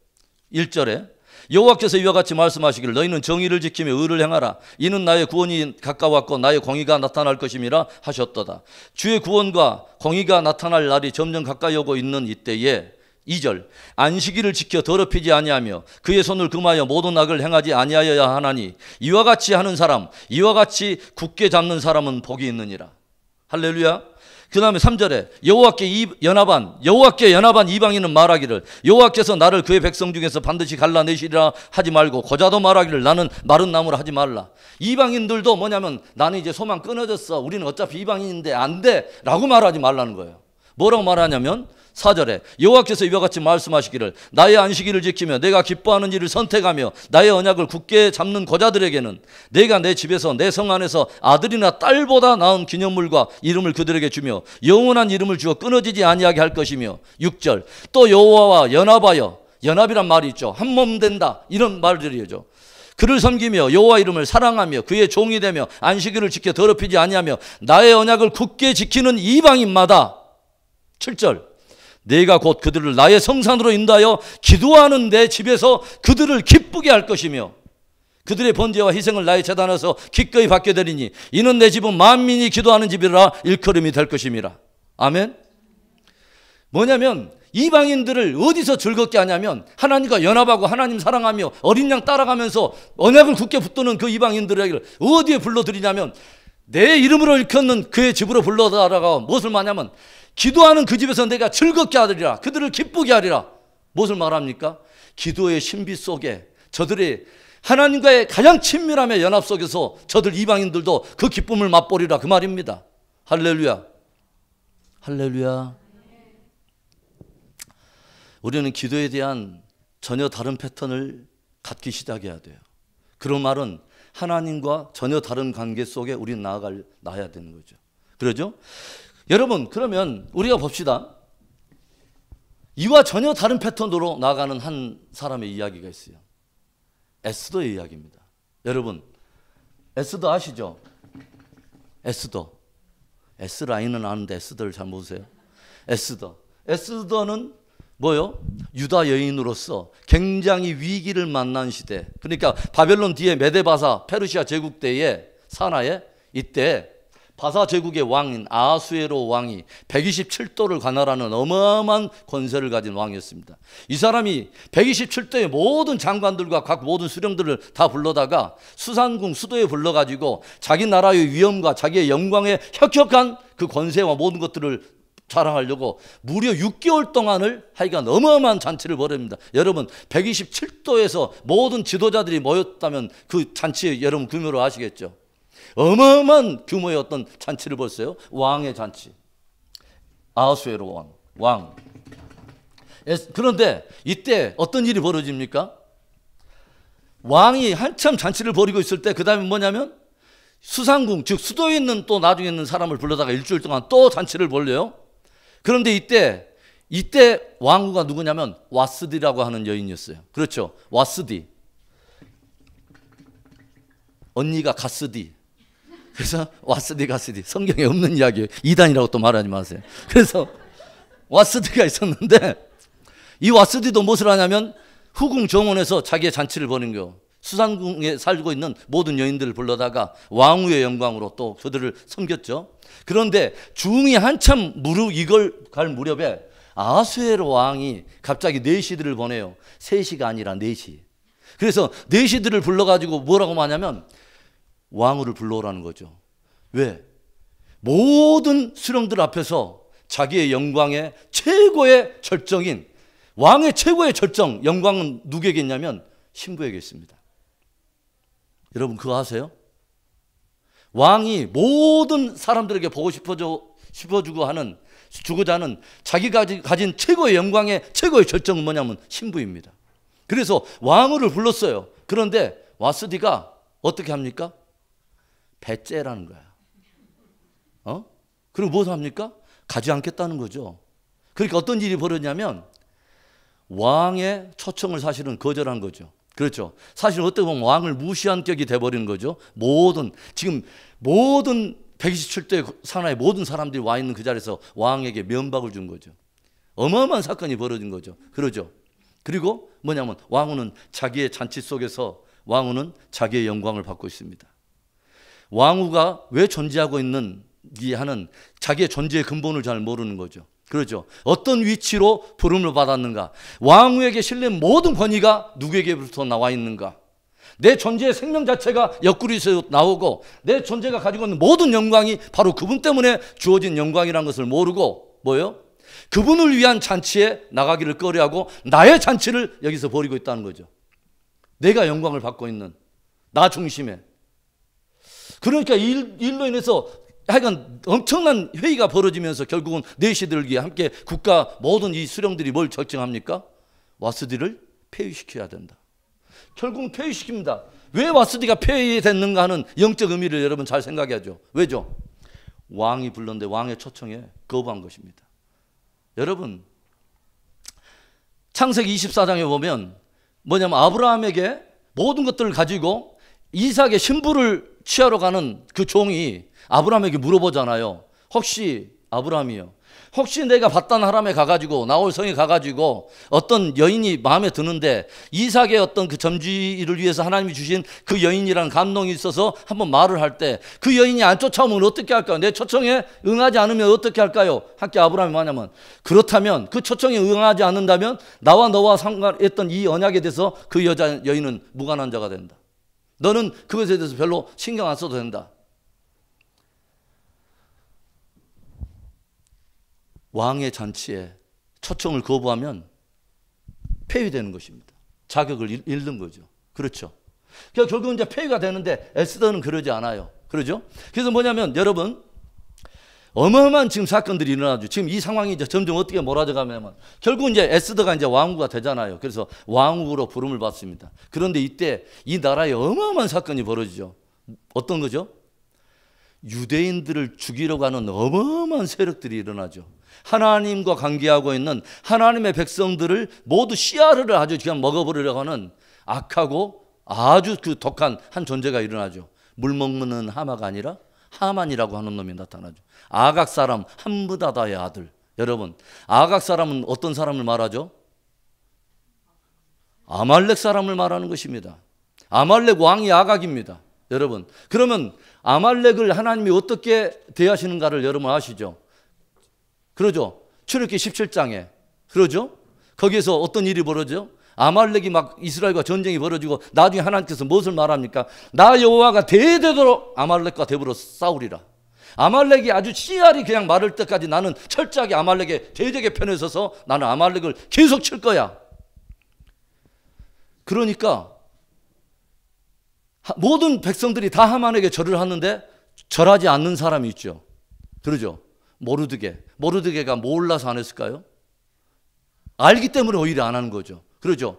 1절에 여호와께서 이와 같이 말씀하시기를 너희는 정의를 지키며 의를 행하라. 이는 나의 구원이 가까웠고 나의 공의가 나타날 것임이라 하셨도다. 주의 구원과 공의가 나타날 날이 점점 가까이 오고 있는 이때에 2절 안식일을 지켜 더럽히지 아니하며 그의 손을 금하여 모든 악을 행하지 아니하여야 하나니 이와 같이 하는 사람, 이와 같이 굳게 잡는 사람은 복이 있느니라. 할렐루야. 그 다음에 3절에 여호와께 연합한 이방인은 말하기를 여호와께서 나를 그의 백성 중에서 반드시 갈라내시리라 하지 말고 고자도 말하기를 나는 마른 나무라 하지 말라. 이방인들도 뭐냐면 나는 이제 소망 끊어졌어, 우리는 어차피 이방인인데 안 돼 라고 말하지 말라는 거예요. 뭐라고 말하냐면 4절에 여호와께서 이와 같이 말씀하시기를 나의 안식일을 지키며 내가 기뻐하는 일을 선택하며 나의 언약을 굳게 잡는 고자들에게는 내가 내 집에서 내 성 안에서 아들이나 딸보다 나은 기념물과 이름을 그들에게 주며 영원한 이름을 주어 끊어지지 아니하게 할 것이며 6절 또 여호와와 연합하여, 연합이란 말이 있죠, 한 몸 된다, 이런 말들이죠. 그를 섬기며 여호와 이름을 사랑하며 그의 종이 되며 안식일을 지켜 더럽히지 아니하며 나의 언약을 굳게 지키는 이방인마다 7절 내가 곧 그들을 나의 성산으로 인도하여 기도하는 내 집에서 그들을 기쁘게 할 것이며 그들의 번제와 희생을 나의 제단에서 기꺼이 받게 되리니 이는 내 집은 만민이 기도하는 집이라 일컬음이 될 것임이라. 아멘. 뭐냐면 이방인들을 어디서 즐겁게 하냐면 하나님과 연합하고 하나님 사랑하며 어린 양 따라가면서 언약을 굳게 붙드는 그 이방인들에게 어디에 불러들이냐면 내 이름으로 일컫는 그의 집으로 불러다가 무엇을 말하냐면 기도하는 그 집에서 내가 즐겁게 하리라, 그들을 기쁘게 하리라. 무엇을 말합니까? 기도의 신비 속에 저들의 하나님과의 가장 친밀함의 연합 속에서 저들 이방인들도 그 기쁨을 맛보리라, 그 말입니다. 할렐루야. 할렐루야. 우리는 기도에 대한 전혀 다른 패턴을 갖기 시작해야 돼요. 그런 말은 하나님과 전혀 다른 관계 속에 우리는 나아야 되는 거죠. 그러죠? 여러분, 그러면 우리가 봅시다. 이와 전혀 다른 패턴으로 나아가는 한 사람의 이야기가 있어요. 에스더의 이야기입니다. 여러분, 에스더 아시죠? 에스더. S라인은 아는데 에스더를 잘 모르세요? 에스더는 뭐요? 유다 여인으로서 굉장히 위기를 만난 시대, 그러니까 바벨론 뒤에 메데바사 페르시아 제국 때에 사나에 이때 바사 제국의 왕인 아수에로 왕이 127도를 관할하는 어마어마한 권세를 가진 왕이었습니다. 이 사람이 127도의 모든 장관들과 각 모든 수령들을 다 불러다가 수산궁 수도에 불러가지고 자기 나라의 위엄과 자기의 영광에 혁혁한 그 권세와 모든 것들을 자랑하려고 무려 6개월 동안을 하여간 어마어마한 잔치를 벌입니다. 여러분 127도에서 모든 지도자들이 모였다면 그 잔치 여러분 규모로 아시겠죠? 어마어마한 규모의 어떤 잔치를 벌었어요. 왕의 잔치. 아하수에로 왕. 그런데 이때 어떤 일이 벌어집니까? 왕이 한참 잔치를 벌이고 있을 때 그 다음에 뭐냐면 수상궁 즉 수도에 있는 또 나중에 있는 사람을 불러다가 일주일 동안 또 잔치를 벌려요. 그런데 이때 왕후가 누구냐면 와스디라고 하는 여인이었어요. 그렇죠. 와스디. 언니가 가스디. 그래서 와스디 가스디. 성경에 없는 이야기예요. 이단이라고 또 말하지 마세요. 그래서 와스디가 있었는데 이 와스디도 무엇을 하냐면 후궁 정원에서 자기의 잔치를 벌인 거예요. 수산궁에 살고 있는 모든 여인들을 불러다가 왕후의 영광으로 또 그들을 섬겼죠. 그런데 중이 한참 이걸 갈 무렵에 아하수에로 왕이 갑자기 내시들을 보내요. 3시가 아니라 4시. 그래서 내시들을 불러가지고 뭐라고 하냐면 왕후를 불러오라는 거죠. 왜? 모든 수령들 앞에서 자기의 영광의 최고의 절정인 왕의 최고의 절정, 영광은 누구에게 있냐면 신부에게 있습니다. 여러분 그거 아세요? 왕이 모든 사람들에게 보고 싶어주고 하는 주고자 하는 자기가 가진 최고의 영광의 최고의 절정은 뭐냐면 신부입니다. 그래서 왕후를 불렀어요. 그런데 와스디가 어떻게 합니까? 배째라는 거야. 그리고 무엇을 합니까? 가지 않겠다는 거죠. 그러니까 어떤 일이 벌어졌냐면 왕의 초청을 사실은 거절한 거죠. 그렇죠. 사실 어떻게 보면 왕을 무시한 격이 돼버리는 거죠. 지금 모든 127대 산하의 모든 사람들이 와 있는 그 자리에서 왕에게 면박을 준 거죠. 어마어마한 사건이 벌어진 거죠. 그러죠. 그리고 뭐냐면 왕후는 자기의 잔치 속에서 왕후는 자기의 영광을 받고 있습니다. 왕후가 왜 존재하고 있는지 하는 자기의 존재의 근본을 잘 모르는 거죠. 그렇죠. 어떤 위치로 부름을 받았는가? 왕후에게 실린 모든 권위가 누구에게부터 나와 있는가? 내 존재의 생명 자체가 옆구리에서 나오고 내 존재가 가지고 있는 모든 영광이 바로 그분 때문에 주어진 영광이라는 것을 모르고 뭐예요? 그분을 위한 잔치에 나가기를 꺼려하고 나의 잔치를 여기서 벌이고 있다는 거죠. 내가 영광을 받고 있는 나 중심에. 그러니까 일로 인해서 하여간 엄청난 회의가 벌어지면서 결국은 내시들기에 함께 국가 모든 이 수령들이 뭘 결정합니까? 와스디를 폐위시켜야 된다. 결국은 폐위시킵니다. 왜 와스디가 폐위됐는가 하는 영적 의미를 여러분 잘 생각해야죠. 왜죠? 왕이 불렀는데 왕의 초청에 거부한 것입니다. 여러분 창세기 24장에 보면 뭐냐면 아브라함에게 모든 것들을 가지고 이삭의 신부를 취하러 가는 그 종이 아브라함에게 물어보잖아요. 혹시 아브라함이요, 혹시 내가 봤던 하람에 가가지고 나홀 성에 가가지고 어떤 여인이 마음에 드는데 이삭의 어떤 그 점지를 위해서 하나님이 주신 그 여인이라는 감동이 있어서 한번 말을 할 때 그 여인이 안 쫓아오면 어떻게 할까요? 내 초청에 응하지 않으면 어떻게 할까요? 함께 아브라함이 뭐냐면 그렇다면 그 초청에 응하지 않는다면 나와 너와 상관했던 이 언약에 대해서 그 여인은 무관한 자가 된다. 너는 그것에 대해서 별로 신경 안 써도 된다. 왕의 잔치에 초청을 거부하면 폐위되는 것입니다. 자격을 잃는 거죠. 그렇죠. 그러니까 결국은 이제 폐위가 되는데 에스더는 그러지 않아요. 그러죠? 그래서 뭐냐면 여러분 어마어마한 지금 사건들이 일어나죠. 지금 이 상황이 이제 점점 어떻게 몰아져 가면 결국 이제 에스더가 이제 왕후가 되잖아요. 그래서 왕후로 부름을 받습니다. 그런데 이때 이 나라에 어마어마한 사건이 벌어지죠. 어떤 거죠? 유대인들을 죽이려고 하는 어마어마한 세력들이 일어나죠. 하나님과 관계하고 있는 하나님의 백성들을 모두 씨알을 아주 그냥 먹어버리려고 하는 악하고 아주 그 독한 한 존재가 일어나죠. 물 먹는 하마가 아니라 하만이라고 하는 놈이 나타나죠. 아각 사람 함므다다의 아들. 여러분 아각 사람은 어떤 사람을 말하죠? 아말렉 사람을 말하는 것입니다. 아말렉 왕이 아각입니다. 여러분 그러면 아말렉을 하나님이 어떻게 대하시는가를 여러분 아시죠? 그러죠. 출애굽기 17장에 그러죠. 거기에서 어떤 일이 벌어져? 아말렉이 막 이스라엘과 전쟁이 벌어지고 나중에 하나님께서 무엇을 말합니까? 나 여호와가 대대도록 아말렉과 더불어 싸우리라. 아말렉이 아주 씨알이 그냥 마를 때까지 나는 철저하게 아말렉의 대적의 편에 서서 나는 아말렉을 계속 칠 거야. 그러니까 모든 백성들이 다 하만에게 절을 하는데 절하지 않는 사람이 있죠. 그러죠. 모르드게가 몰라서 안 했을까요? 알기 때문에 오히려 안 하는 거죠. 그러죠.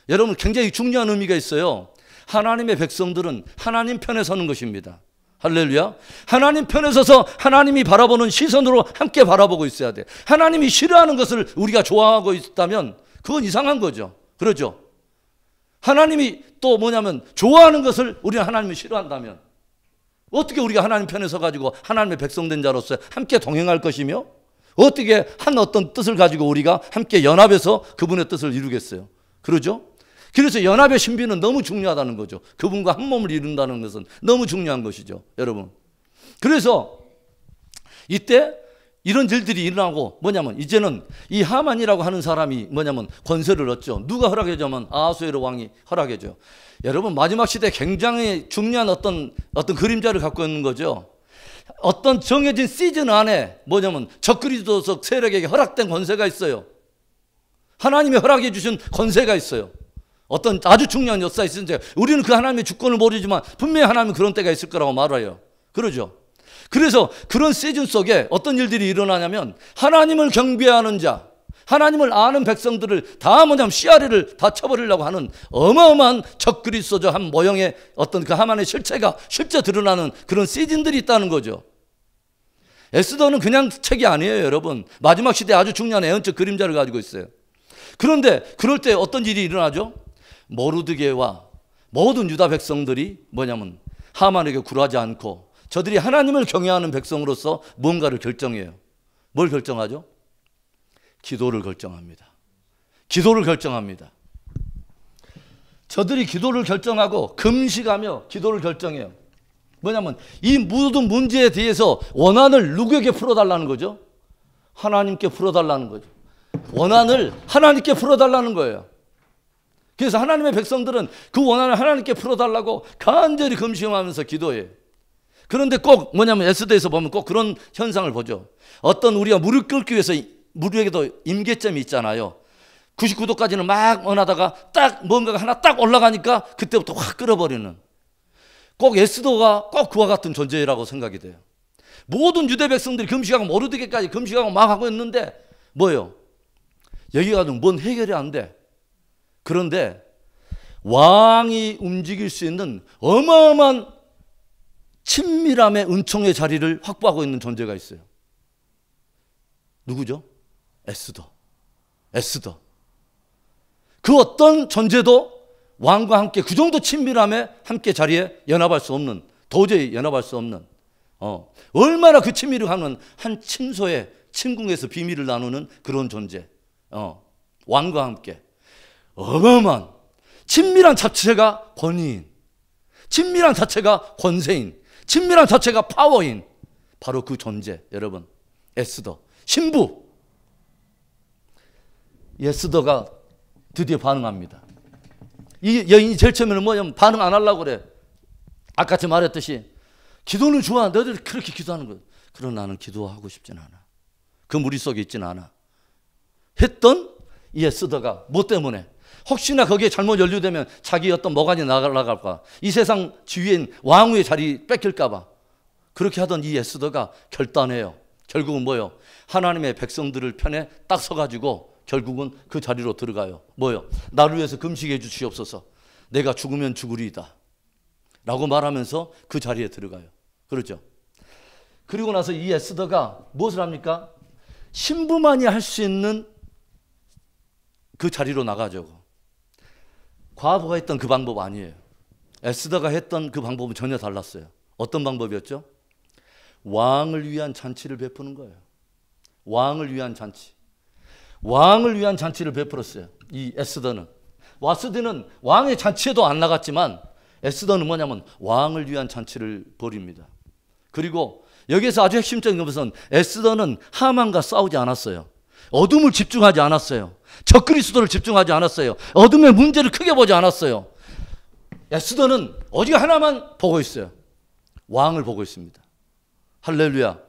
여러분 굉장히 중요한 의미가 있어요. 하나님의 백성들은 하나님 편에 서는 것입니다. 할렐루야. 하나님 편에 서서 하나님이 바라보는 시선으로 함께 바라보고 있어야 돼. 하나님이 싫어하는 것을 우리가 좋아하고 있다면 그건 이상한 거죠. 그러죠. 하나님이 또 뭐냐면 좋아하는 것을 우리는 하나님이 싫어한다면 어떻게 우리가 하나님 편에 서가지고 하나님의 백성된 자로서 함께 동행할 것이며 어떻게 한 어떤 뜻을 가지고 우리가 함께 연합해서 그분의 뜻을 이루겠어요. 그러죠? 그래서 연합의 신비는 너무 중요하다는 거죠. 그분과 한 몸을 이룬다는 것은 너무 중요한 것이죠. 여러분. 그래서 이때 이런 일들이 일어나고 뭐냐면 이제는 이 하만이라고 하는 사람이 뭐냐면 권세를 얻죠. 누가 허락해주면 아하수에로 왕이 허락해줘요. 여러분 마지막 시대에 굉장히 중요한 어떤 그림자를 갖고 있는 거죠. 어떤 정해진 시즌 안에 뭐냐면 적그리스도적 세력에게 허락된 권세가 있어요. 하나님이 허락해 주신 권세가 있어요. 어떤 아주 중요한 역사가 있는데 우리는 그 하나님의 주권을 모르지만 분명히 하나님은 그런 때가 있을 거라고 말해요. 그러죠. 그래서 그런 시즌 속에 어떤 일들이 일어나냐면 하나님을 경배하는 자, 하나님을 아는 백성들을 다 뭐냐면 씨알이를 다 쳐버리려고 하는 어마어마한 적그리스도적 한 모형의 어떤 그 하만의 실체가 실제 드러나는 그런 시즌들이 있다는 거죠. 에스더는 그냥 책이 아니에요, 여러분. 마지막 시대에 아주 중요한 애언적 그림자를 가지고 있어요. 그런데 그럴 때 어떤 일이 일어나죠? 모르드게와 모든 유다 백성들이 뭐냐면 하만에게 굴하지 않고 저들이 하나님을 경외하는 백성으로서 뭔가를 결정해요. 뭘 결정하죠? 기도를 결정합니다. 기도를 결정합니다. 저들이 기도를 결정하고 금식하며 기도를 결정해요. 뭐냐면 이 모든 문제에 대해서 원한을 누구에게 풀어달라는 거죠? 하나님께 풀어달라는 거죠. 원한을 하나님께 풀어달라는 거예요. 그래서 하나님의 백성들은 그 원한을 하나님께 풀어달라고 간절히 금식하면서 기도해요. 그런데 꼭 뭐냐면 에스더에서 보면 꼭 그런 현상을 보죠. 어떤 우리가 무릎 꿇기 위해서 무릎에도 임계점이 있잖아요. 99도까지는 막 원하다가 딱 뭔가가 하나 딱 올라가니까 그때부터 확 끌어버리는, 꼭 에스더가 꼭 그와 같은 존재라고 생각이 돼요. 모든 유대 백성들이 금식하고 모르드게까지 금식하고 막 하고 있는데 뭐예요? 여기가 뭔 해결이 안 돼. 그런데 왕이 움직일 수 있는 어마어마한 친밀함의 은총의 자리를 확보하고 있는 존재가 있어요. 누구죠? 에스더. 그 어떤 존재도 왕과 함께 그 정도 친밀함에 함께 자리에 연합할 수 없는, 도저히 연합할 수 없는, 얼마나 그 친밀을 하는 한 침소의 침궁에서 비밀을 나누는 그런 존재, 왕과 함께 어마어마한 친밀한 자체가 권위인, 친밀한 자체가 권세인, 친밀한 자체가 파워인 바로 그 존재. 여러분, 에스더 신부. 에스더가 드디어 반응합니다. 이 여인이 제일 처음에는 뭐냐면 반응 안 하려고 그래. 아까 제가 말했듯이 기도는 좋아. 너희들 그렇게 기도하는 거야. 그러나 나는 기도하고 싶진 않아. 그 무리 속에 있진 않아. 했던 이 에스더가 뭐 때문에? 혹시나 거기에 잘못 연루되면 자기 어떤 모간이 나갈까, 이 세상 지위인 왕후의 자리 뺏길까 봐 그렇게 하던 이 에스더가 결단해요. 결국은 뭐예요? 하나님의 백성들을 편에 딱 서가지고 결국은 그 자리로 들어가요. 뭐요? 나를 위해서 금식해 주시옵소서. 내가 죽으면 죽으리이다 라고 말하면서 그 자리에 들어가요. 그렇죠? 그리고 나서 이 에스더가 무엇을 합니까? 신부만이 할 수 있는 그 자리로 나가죠. 과부가 했던 그 방법 아니에요. 에스더가 했던 그 방법은 전혀 달랐어요. 어떤 방법이었죠? 왕을 위한 잔치를 베푸는 거예요. 왕을 위한 잔치. 왕을 위한 잔치를 베풀었어요. 이 에스더는. 와스디는 왕의 잔치에도 안 나갔지만 에스더는 뭐냐면 왕을 위한 잔치를 벌입니다. 그리고 여기서 아주 핵심적인 것은 에스더는 하만과 싸우지 않았어요. 어둠을 집중하지 않았어요. 적그리스도를 집중하지 않았어요. 어둠의 문제를 크게 보지 않았어요. 에스더는 오직 하나만 보고 있어요. 왕을 보고 있습니다. 할렐루야.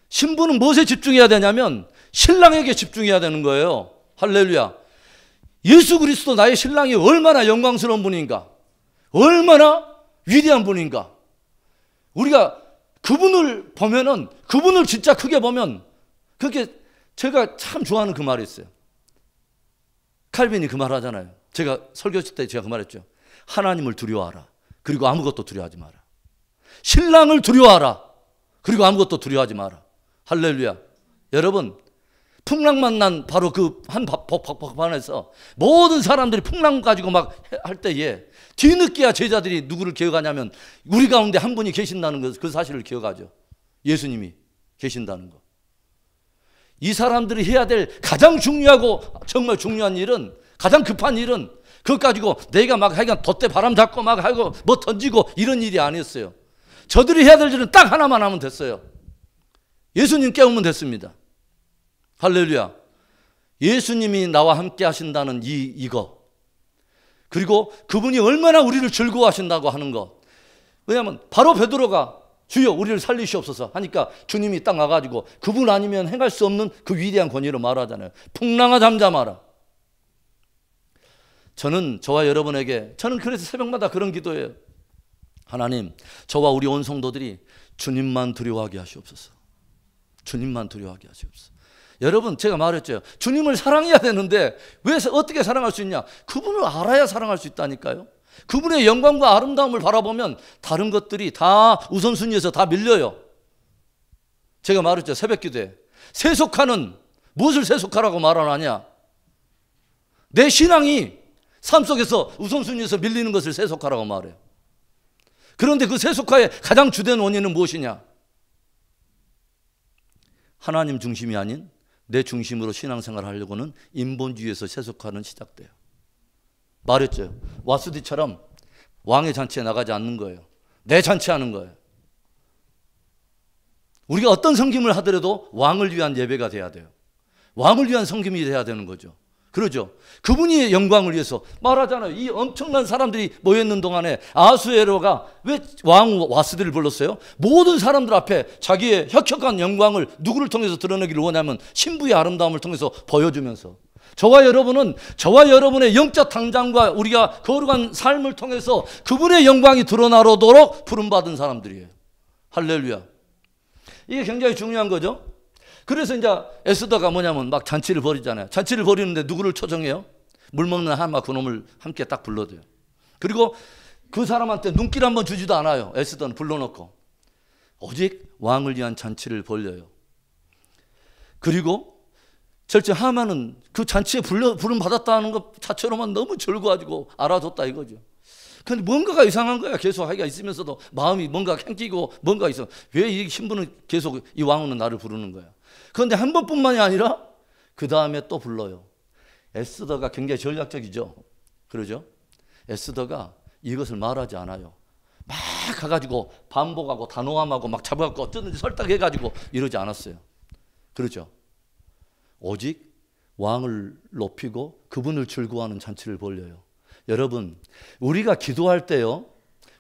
신부는 무엇에 집중해야 되냐면 신랑에게 집중해야 되는 거예요. 할렐루야. 예수 그리스도 나의 신랑이 얼마나 영광스러운 분인가, 얼마나 위대한 분인가. 우리가 그분을 보면은, 그분을 진짜 크게 보면, 그렇게 제가 참 좋아하는 그 말이 있어요. 칼빈이 그 말 하잖아요. 제가 설교했을 때 제가 그 말했죠. 하나님을 두려워하라. 그리고 아무것도 두려워하지 마라. 신랑을 두려워하라. 그리고 아무것도 두려워하지 마라. 할렐루야. 여러분, 풍랑만 난 바로 그 한 법안에서 모든 사람들이 풍랑 가지고 막 할 때에 뒤늦게야 제자들이 누구를 기억하냐면 우리 가운데 한 분이 계신다는 것, 그 사실을 기억하죠. 예수님이 계신다는 것. 이 사람들이 해야 될 가장 중요하고 정말 중요한 일은, 가장 급한 일은 그것 가지고 내가 막 하여간 돛대 바람 잡고 막 하고 뭐 던지고 이런 일이 아니었어요. 저들이 해야 될 일은 딱 하나만 하면 됐어요. 예수님 깨우면 됐습니다. 할렐루야. 예수님이 나와 함께 하신다는 이거, 그리고 그분이 얼마나 우리를 즐거워하신다고 하는 것. 왜냐하면 바로 베드로가 주여 우리를 살리시옵소서 하니까 주님이 딱 나가지고 그분 아니면 행할 수 없는 그 위대한 권위로 말하잖아요. 풍랑아 잠잠하라. 저와 여러분에게, 저는 그래서 새벽마다 그런 기도예요. 하나님, 저와 우리 온 성도들이 주님만 두려워하게 하시옵소서. 주님만 두려워하게 하시옵소서. 여러분, 제가 말했죠. 주님을 사랑해야 되는데 왜 어떻게 사랑할 수 있냐? 그분을 알아야 사랑할 수 있다니까요. 그분의 영광과 아름다움을 바라보면 다른 것들이 다 우선순위에서 다 밀려요. 제가 말했죠. 새벽기도에 세속화는 무엇을 세속화라고 말하느냐? 내 신앙이 삶 속에서 우선순위에서 밀리는 것을 세속화라고 말해요. 그런데 그 세속화의 가장 주된 원인은 무엇이냐? 하나님 중심이 아닌 내 중심으로 신앙생활을 하려고는 인본주의에서 세속화는 시작돼요. 말했죠. 와스디처럼 왕의 잔치에 나가지 않는 거예요. 내 잔치하는 거예요. 우리가 어떤 섬김을 하더라도 왕을 위한 예배가 돼야 돼요. 왕을 위한 섬김이 돼야 되는 거죠. 그러죠. 그분이 영광을 위해서 말하잖아요. 이 엄청난 사람들이 모여있는 동안에 아수에로가 왜 왕 와스들을 불렀어요? 모든 사람들 앞에 자기의 혁혁한 영광을 누구를 통해서 드러내기를 원하면 신부의 아름다움을 통해서 보여주면서, 저와 여러분은 저와 여러분의 영적 당장과 우리가 거룩한 삶을 통해서 그분의 영광이 드러나도록 부름받은 사람들이에요. 할렐루야. 이게 굉장히 중요한 거죠. 그래서 이제 에스더가 뭐냐면 막 잔치를 벌이잖아요. 잔치를 벌이는데 누구를 초청해요? 물 먹는 하마 그놈을 함께 딱 불러대요. 그리고 그 사람한테 눈길 한번 주지도 않아요. 에스더는 불러놓고 오직 왕을 위한 잔치를 벌려요. 그리고 절제 하만은 그 잔치에 부름 받았다는 것 자체로만 너무 즐거워가지고 알아줬다 이거죠. 근데 뭔가가 이상한 거야. 계속 하기가 있으면서도 마음이 뭔가 캥기고 뭔가 있어. 왜 이 신부는 계속 이 왕은 나를 부르는 거야. 그런데 한 번뿐만이 아니라 그 다음에 또 불러요. 에스더가 굉장히 전략적이죠. 그러죠? 에스더가 이것을 말하지 않아요. 막 가가지고 반복하고 단호함하고 막 잡아갖고 어쩌든지 설득해가지고 이러지 않았어요. 그렇죠? 오직 왕을 높이고 그분을 즐거워하는 잔치를 벌려요. 여러분, 우리가 기도할 때요,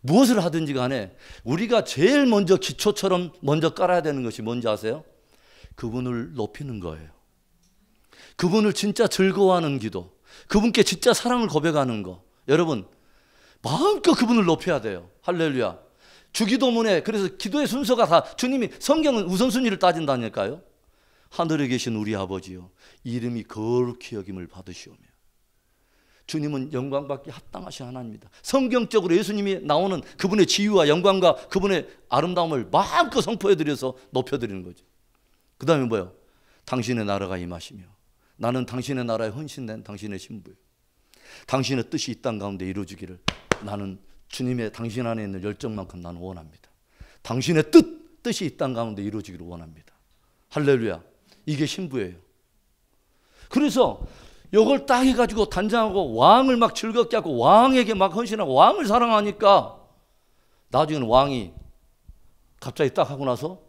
무엇을 하든지 간에 우리가 제일 먼저 기초처럼 먼저 깔아야 되는 것이 뭔지 아세요? 그분을 높이는 거예요. 그분을 진짜 즐거워하는 기도, 그분께 진짜 사랑을 고백하는 거. 여러분, 마음껏 그분을 높여야 돼요. 할렐루야. 주기도문에, 그래서 기도의 순서가 다, 주님이 성경은 우선순위를 따진다니까요. 하늘에 계신 우리 아버지요, 이름이 거룩히 여김을 받으시오며. 주님은 영광받기 합당하신 하나님입니다. 성경적으로 예수님이 나오는 그분의 지위와 영광과 그분의 아름다움을 마음껏 선포해드려서 높여드리는 거죠. 그 다음에 뭐요? 당신의 나라가 임하시며, 나는 당신의 나라에 헌신된 당신의 신부요, 당신의 뜻이 이 땅 가운데 이루어지기를 나는 주님의 당신 안에 있는 열정만큼 나는 원합니다. 당신의 뜻이 이 땅 가운데 이루어지기를 원합니다. 할렐루야. 이게 신부예요. 그래서 이걸 딱 해가지고 단장하고 왕을 막 즐겁게 하고 왕에게 막 헌신하고 왕을 사랑하니까 나중에는 왕이 갑자기 딱 하고 나서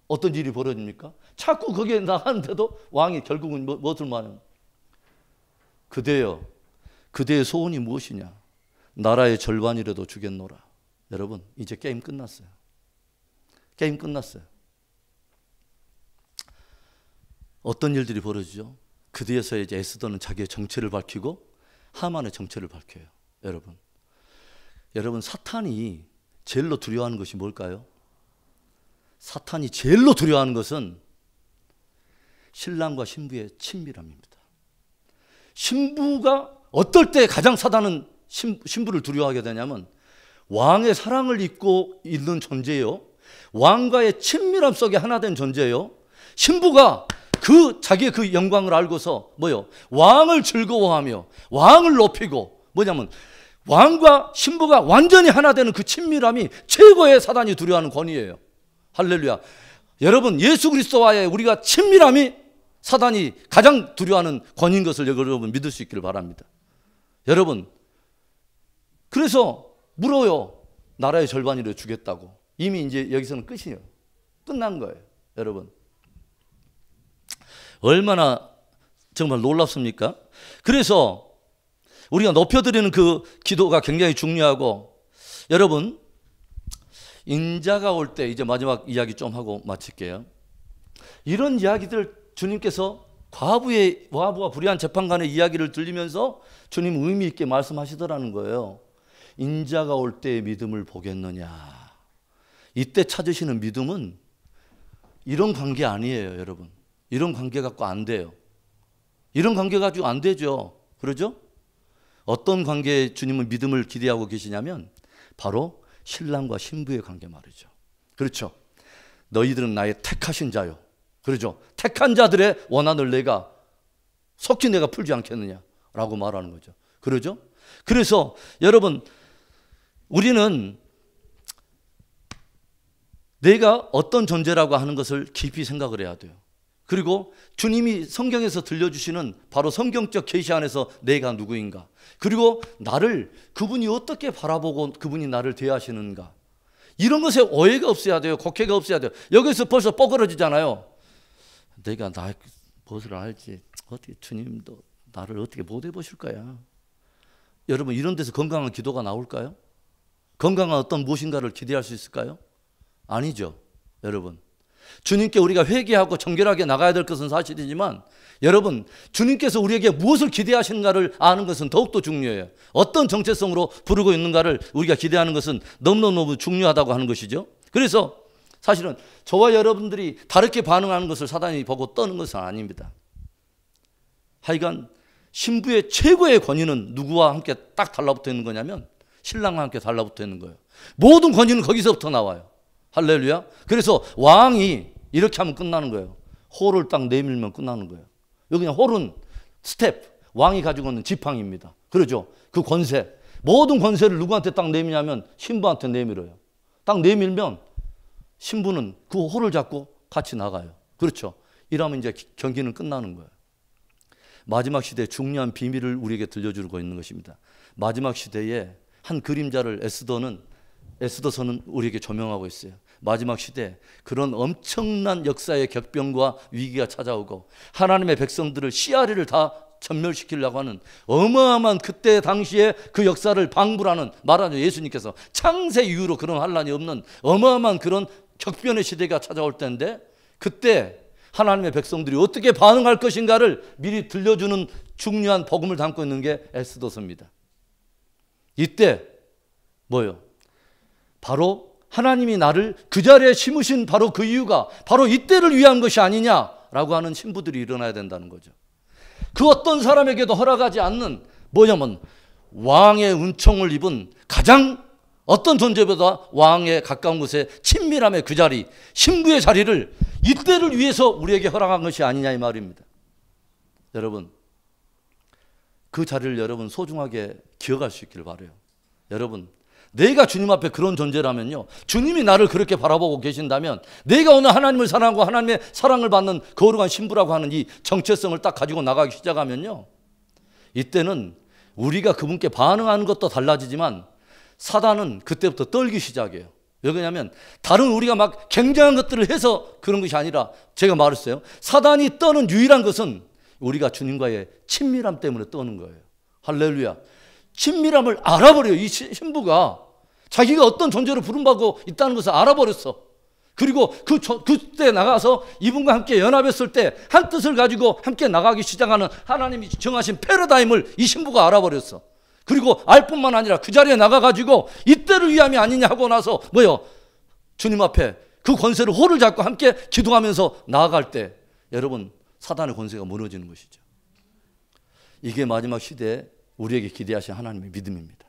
어떤 일이 벌어집니까? 자꾸 거기에 나가는데도 왕이 결국은 무엇을 말하냐? 그대여, 그대의 소원이 무엇이냐? 나라의 절반이라도 주겠노라. 여러분, 이제 게임 끝났어요. 게임 끝났어요. 어떤 일들이 벌어지죠? 그 뒤에서 이제 에스더는 자기의 정체를 밝히고 하만의 정체를 밝혀요. 여러분, 사탄이 제일로 두려워하는 것이 뭘까요? 사탄이 제일로 두려워하는 것은 신랑과 신부의 친밀함입니다. 신부가 어떨 때 가장 사탄은 신부를 두려워하게 되냐면 왕의 사랑을 입고 있는 존재예요. 왕과의 친밀함 속에 하나 된 존재예요. 신부가 자기의 그 영광을 알고서 뭐요? 왕을 즐거워하며 왕을 높이고, 뭐냐면 왕과 신부가 완전히 하나 되는 그 친밀함이 최고의 사단이 두려워하는 권위예요. 할렐루야. 여러분, 예수 그리스도와의 우리가 친밀함이 사단이 가장 두려워하는 권위인 것을 여러분 믿을 수 있기를 바랍니다. 여러분, 그래서 물어요. 나라의 절반이라도 주겠다고. 이미 이제 여기서는 끝이에요. 끝난 거예요. 여러분, 얼마나 정말 놀랍습니까? 그래서 우리가 높여드리는 그 기도가 굉장히 중요하고, 여러분, 인자가 올 때 이제 마지막 이야기 좀 하고 마칠게요. 이런 이야기들 주님께서 와부와 불의한 재판관의 이야기를 들리면서 주님 의미 있게 말씀하시더라는 거예요. 인자가 올 때의 믿음을 보겠느냐. 이때 찾으시는 믿음은 이런 관계 아니에요, 여러분. 이런 관계 갖고 안 돼요. 이런 관계 가지고 안 되죠. 그러죠? 어떤 관계에 주님은 믿음을 기대하고 계시냐면 바로 신랑과 신부의 관계 말이죠. 그렇죠? 너희들은 나의 택하신 자요. 그렇죠? 택한 자들의 원한을 속히 내가 풀지 않겠느냐라고 말하는 거죠. 그러죠? 그래서 여러분, 우리는 내가 어떤 존재라고 하는 것을 깊이 생각을 해야 돼요. 그리고 주님이 성경에서 들려주시는 바로 성경적 계시 안에서 내가 누구인가, 그리고 나를 그분이 어떻게 바라보고 그분이 나를 대하시는가, 이런 것에 오해가 없어야 돼요. 곡해가 없어야 돼요. 여기서 벌써 뻐그러지잖아요. 내가 나 무엇을 알지? 어떻게 주님도 나를 어떻게 못 해보실 거야? 여러분, 이런 데서 건강한 기도가 나올까요? 건강한 어떤 무엇인가를 기대할 수 있을까요? 아니죠. 여러분, 주님께 우리가 회개하고 정결하게 나가야 될 것은 사실이지만, 여러분, 주님께서 우리에게 무엇을 기대하시는가를 아는 것은 더욱더 중요해요. 어떤 정체성으로 부르고 있는가를 우리가 기대하는 것은 너무너무 중요하다고 하는 것이죠. 그래서 사실은 저와 여러분들이 다르게 반응하는 것을 사단이 보고 떠는 것은 아닙니다. 하여간 신부의 최고의 권위는 누구와 함께 딱 달라붙어 있는 거냐면 신랑과 함께 달라붙어 있는 거예요. 모든 권위는 거기서부터 나와요. 할렐루야. 그래서 왕이 이렇게 하면 끝나는 거예요. 홀을 딱 내밀면 끝나는 거예요. 여기 그냥 홀은 스텝, 왕이 가지고 있는 지팡이입니다. 그러죠. 그 권세, 모든 권세를 누구한테 딱 내미냐면 신부한테 내밀어요. 딱 내밀면 신부는 그 홀을 잡고 같이 나가요. 그렇죠. 이러면 이제 경기는 끝나는 거예요. 마지막 시대의 중요한 비밀을 우리에게 들려주고 있는 것입니다. 마지막 시대에 한 그림자를 에스더서는 우리에게 조명하고 있어요. 마지막 시대 그런 엄청난 역사의 격변과 위기가 찾아오고 하나님의 백성들을 씨앗을 다 전멸시키려고 하는 어마어마한 그때 당시에 그 역사를 방불하는, 말하자면 예수님께서 창세 이후로 그런 환란이 없는 어마어마한 그런 격변의 시대가 찾아올 때인데, 그때 하나님의 백성들이 어떻게 반응할 것인가를 미리 들려주는 중요한 복음을 담고 있는 게 에스더서입니다. 이때 뭐요? 바로 하나님이 나를 그 자리에 심으신 바로 그 이유가 바로 이때를 위한 것이 아니냐라고 하는 신부들이 일어나야 된다는 거죠. 그 어떤 사람에게도 허락하지 않는, 뭐냐면 왕의 은총을 입은 가장 어떤 존재보다 왕에 가까운 곳에 친밀함의 그 자리, 신부의 자리를 이때를 위해서 우리에게 허락한 것이 아니냐 이 말입니다. 여러분, 그 자리를 여러분 소중하게 기억할 수 있기를 바라요. 여러분, 내가 주님 앞에 그런 존재라면요, 주님이 나를 그렇게 바라보고 계신다면, 내가 오늘 하나님을 사랑하고 하나님의 사랑을 받는 거룩한 신부라고 하는 이 정체성을 딱 가지고 나가기 시작하면요, 이때는 우리가 그분께 반응하는 것도 달라지지만 사단은 그때부터 떨기 시작해요. 왜 그러냐면 다른 우리가 막 굉장한 것들을 해서 그런 것이 아니라, 제가 말했어요, 사단이 떠는 유일한 것은 우리가 주님과의 친밀함 때문에 떠는 거예요. 할렐루야. 친밀함을 알아버려요. 이 신부가 자기가 어떤 존재로 부름받고 있다는 것을 알아버렸어. 그리고 그때 나가서 이분과 함께 연합했을 때 한 뜻을 가지고 함께 나가기 시작하는 하나님이 정하신 패러다임을 이 신부가 알아버렸어. 그리고 알 뿐만 아니라 그 자리에 나가가지고 이때를 위함이 아니냐 하고 나서 뭐요? 주님 앞에 그 권세를 홀을 잡고 함께 기도하면서 나아갈 때 여러분, 사단의 권세가 무너지는 것이죠. 이게 마지막 시대에 우리에게 기대하신 하나님의 믿음입니다.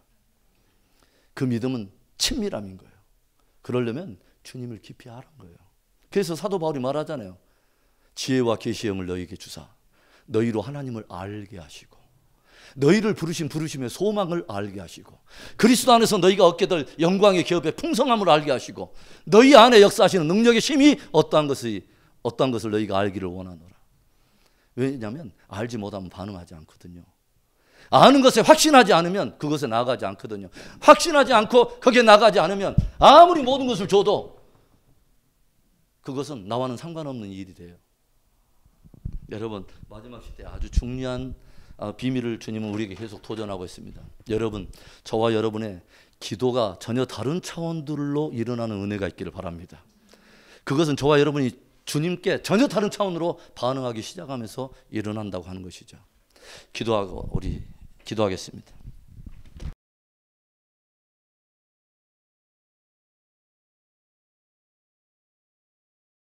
그 믿음은 친밀함인 거예요. 그러려면 주님을 깊이 아는 거예요. 그래서 사도 바울이 말하잖아요. 지혜와 계시의 영을 너희에게 주사 너희로 하나님을 알게 하시고 너희를 부르신 부르심의 소망을 알게 하시고 그리스도 안에서 너희가 얻게 될 영광의 기업의 풍성함을 알게 하시고 너희 안에 역사하시는 능력의 심이 어떠한 것을 너희가 알기를 원하노라. 왜냐하면 알지 못하면 반응하지 않거든요. 아는 것에 확신하지 않으면 그것에 나아가지 않거든요. 확신하지 않고 거기에 나가지 않으면 아무리 모든 것을 줘도 그것은 나와는 상관없는 일이 돼요. 여러분, 마지막 시대에 아주 중요한 비밀을 주님은 우리에게 계속 도전하고 있습니다. 여러분, 저와 여러분의 기도가 전혀 다른 차원들로 일어나는 은혜가 있기를 바랍니다. 그것은 저와 여러분이 주님께 전혀 다른 차원으로 반응하기 시작하면서 일어난다고 하는 것이죠. 기도하고 우리 기도하겠습니다.